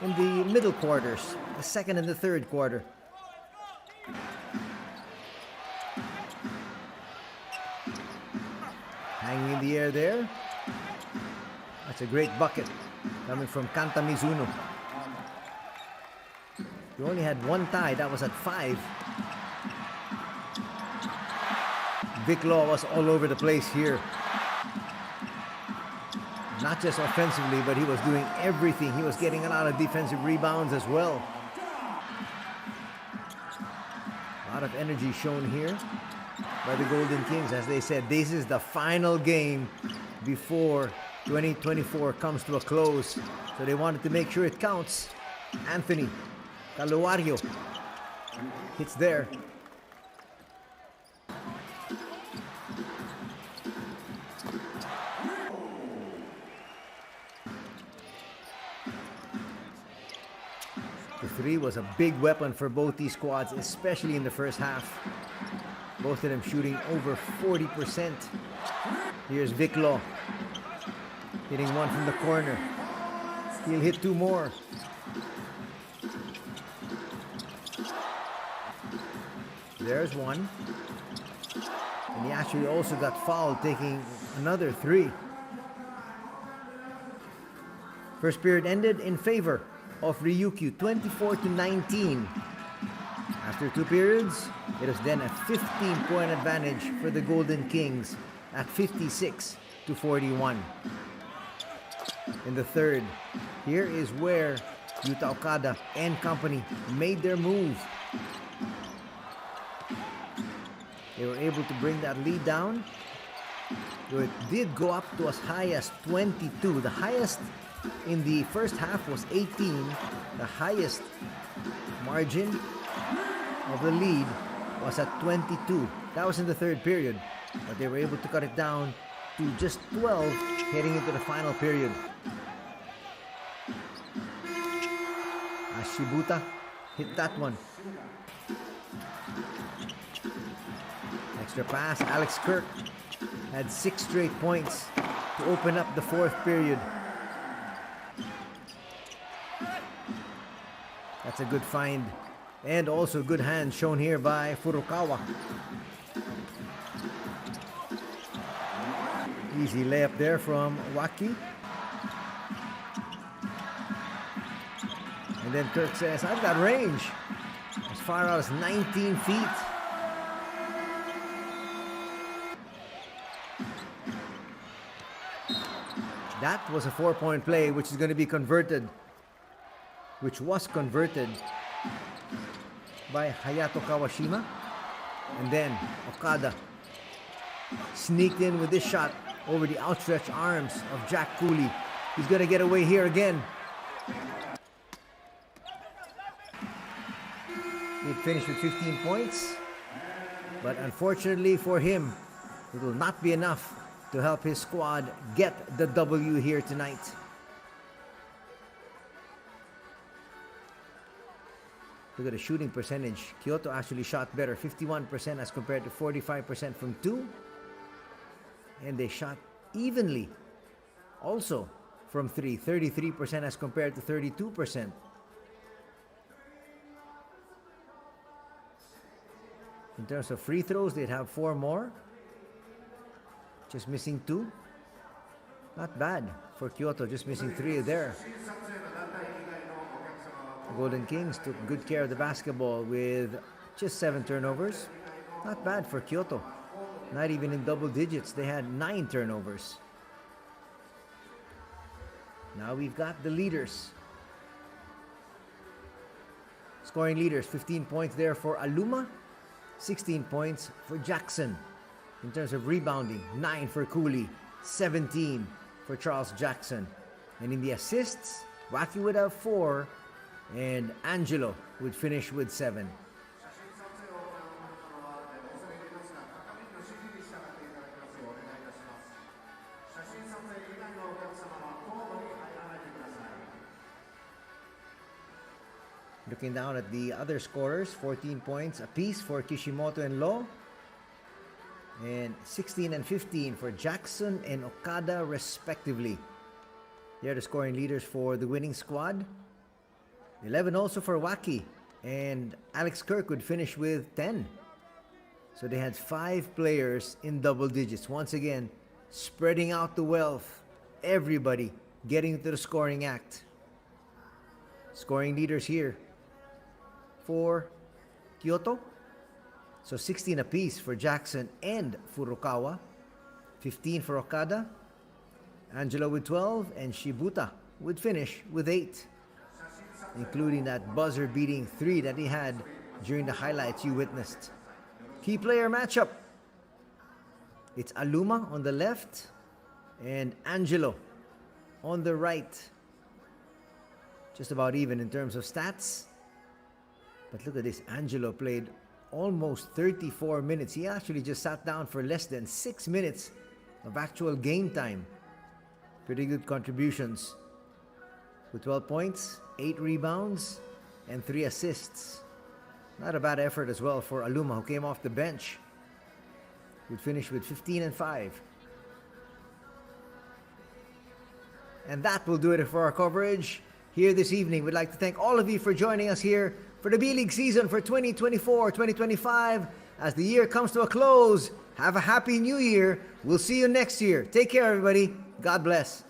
in the middle quarters, the second and the third quarter. Hanging in the air there. That's a great bucket coming from Kanta Mizuno. You only had one tie, that was at 5. Vic Law was all over the place here. Not just offensively, but he was doing everything. He was getting a lot of defensive rebounds as well. A lot of energy shown here by the Golden Kings. As they said, this is the final game before 2024 comes to a close. So they wanted to make sure it counts. Anthony Caluario hits there. The three was a big weapon for both these squads, especially in the first half. Both of them shooting over 40%. Here's Vic Law hitting one from the corner. He'll hit 2 more. There's one. And he actually also got fouled, taking another 3. First period ended in favor of Ryukyu, 24-19. After 2 periods, it was then a 15-point advantage for the Golden Kings at 56-41. In the third, here is where Yuta Okada and company made their move. They were able to bring that lead down. It did go up to as high as 22. The highest in the first half was 18. The highest margin of the lead was at 22. That was in the third period. But they were able to cut it down to just 12 heading into the final period. Shibuta hit that one. Extra pass. Alex Kirk had 6 straight points to open up the fourth period. That's a good find. And also good hands shown here by Furukawa. Easy layup there from Waki. And then Kirk says, I've got range. As far out as 19 feet. That was a 4-point play, which is going to be converted. Which was converted by Hayato Kawashima. And then Okada sneaked in with this shot over the outstretched arms of Jack Cooley. He's going to get away here again. He finished with 15 points. But unfortunately for him, it will not be enough to help his squad get the W here tonight. Look at the shooting percentage. Kyoto actually shot better, 51% as compared to 45% from 2. And they shot evenly also from 3, 33% as compared to 32%. In terms of free throws, they'd have 4 more. Just missing 2. Not bad for Kyoto, just missing 3 there. The Golden Kings took good care of the basketball with just 7 turnovers. Not bad for Kyoto. Not even in double digits. They had 9 turnovers. Now we've got the leaders. Scoring leaders, 15 points there for Aluma. 16 points for Jackson. In terms of rebounding, 9 for Cooley, 17 for Charles Jackson. And in the assists, Waki would have 4, and Angelo would finish with 7. Looking down at the other scorers, 14 points apiece for Kishimoto and Lo. And 16 and 15 for Jackson and Okada respectively. They're the scoring leaders for the winning squad. 11 also for Waki. And Alex Kirkwood finished with 10. So they had 5 players in double digits. Once again, spreading out the wealth. Everybody getting into the scoring act. Scoring leaders here for Kyoto. So 16 apiece for Jackson and Furukawa. 15 for Okada. Angelo with 12 and Shibuta would finish with 8. Including that buzzer-beating 3 that he had during the highlights you witnessed. Key player matchup. It's Aluma on the left and Angelo on the right. Just about even in terms of stats. But look at this. Angelo played almost 34 minutes. He actually just sat down for less than 6 minutes of actual game time. Pretty good contributions. With 12 points, 8 rebounds, and 3 assists. Not a bad effort as well for Aluma, who came off the bench. Would finish with 15 and 5. And that will do it for our coverage here this evening. We'd like to thank all of you for joining us here for the B.LEAGUE season for 2024-2025. As the year comes to a close, have a happy new year. We'll see you next year. Take care, everybody. God bless.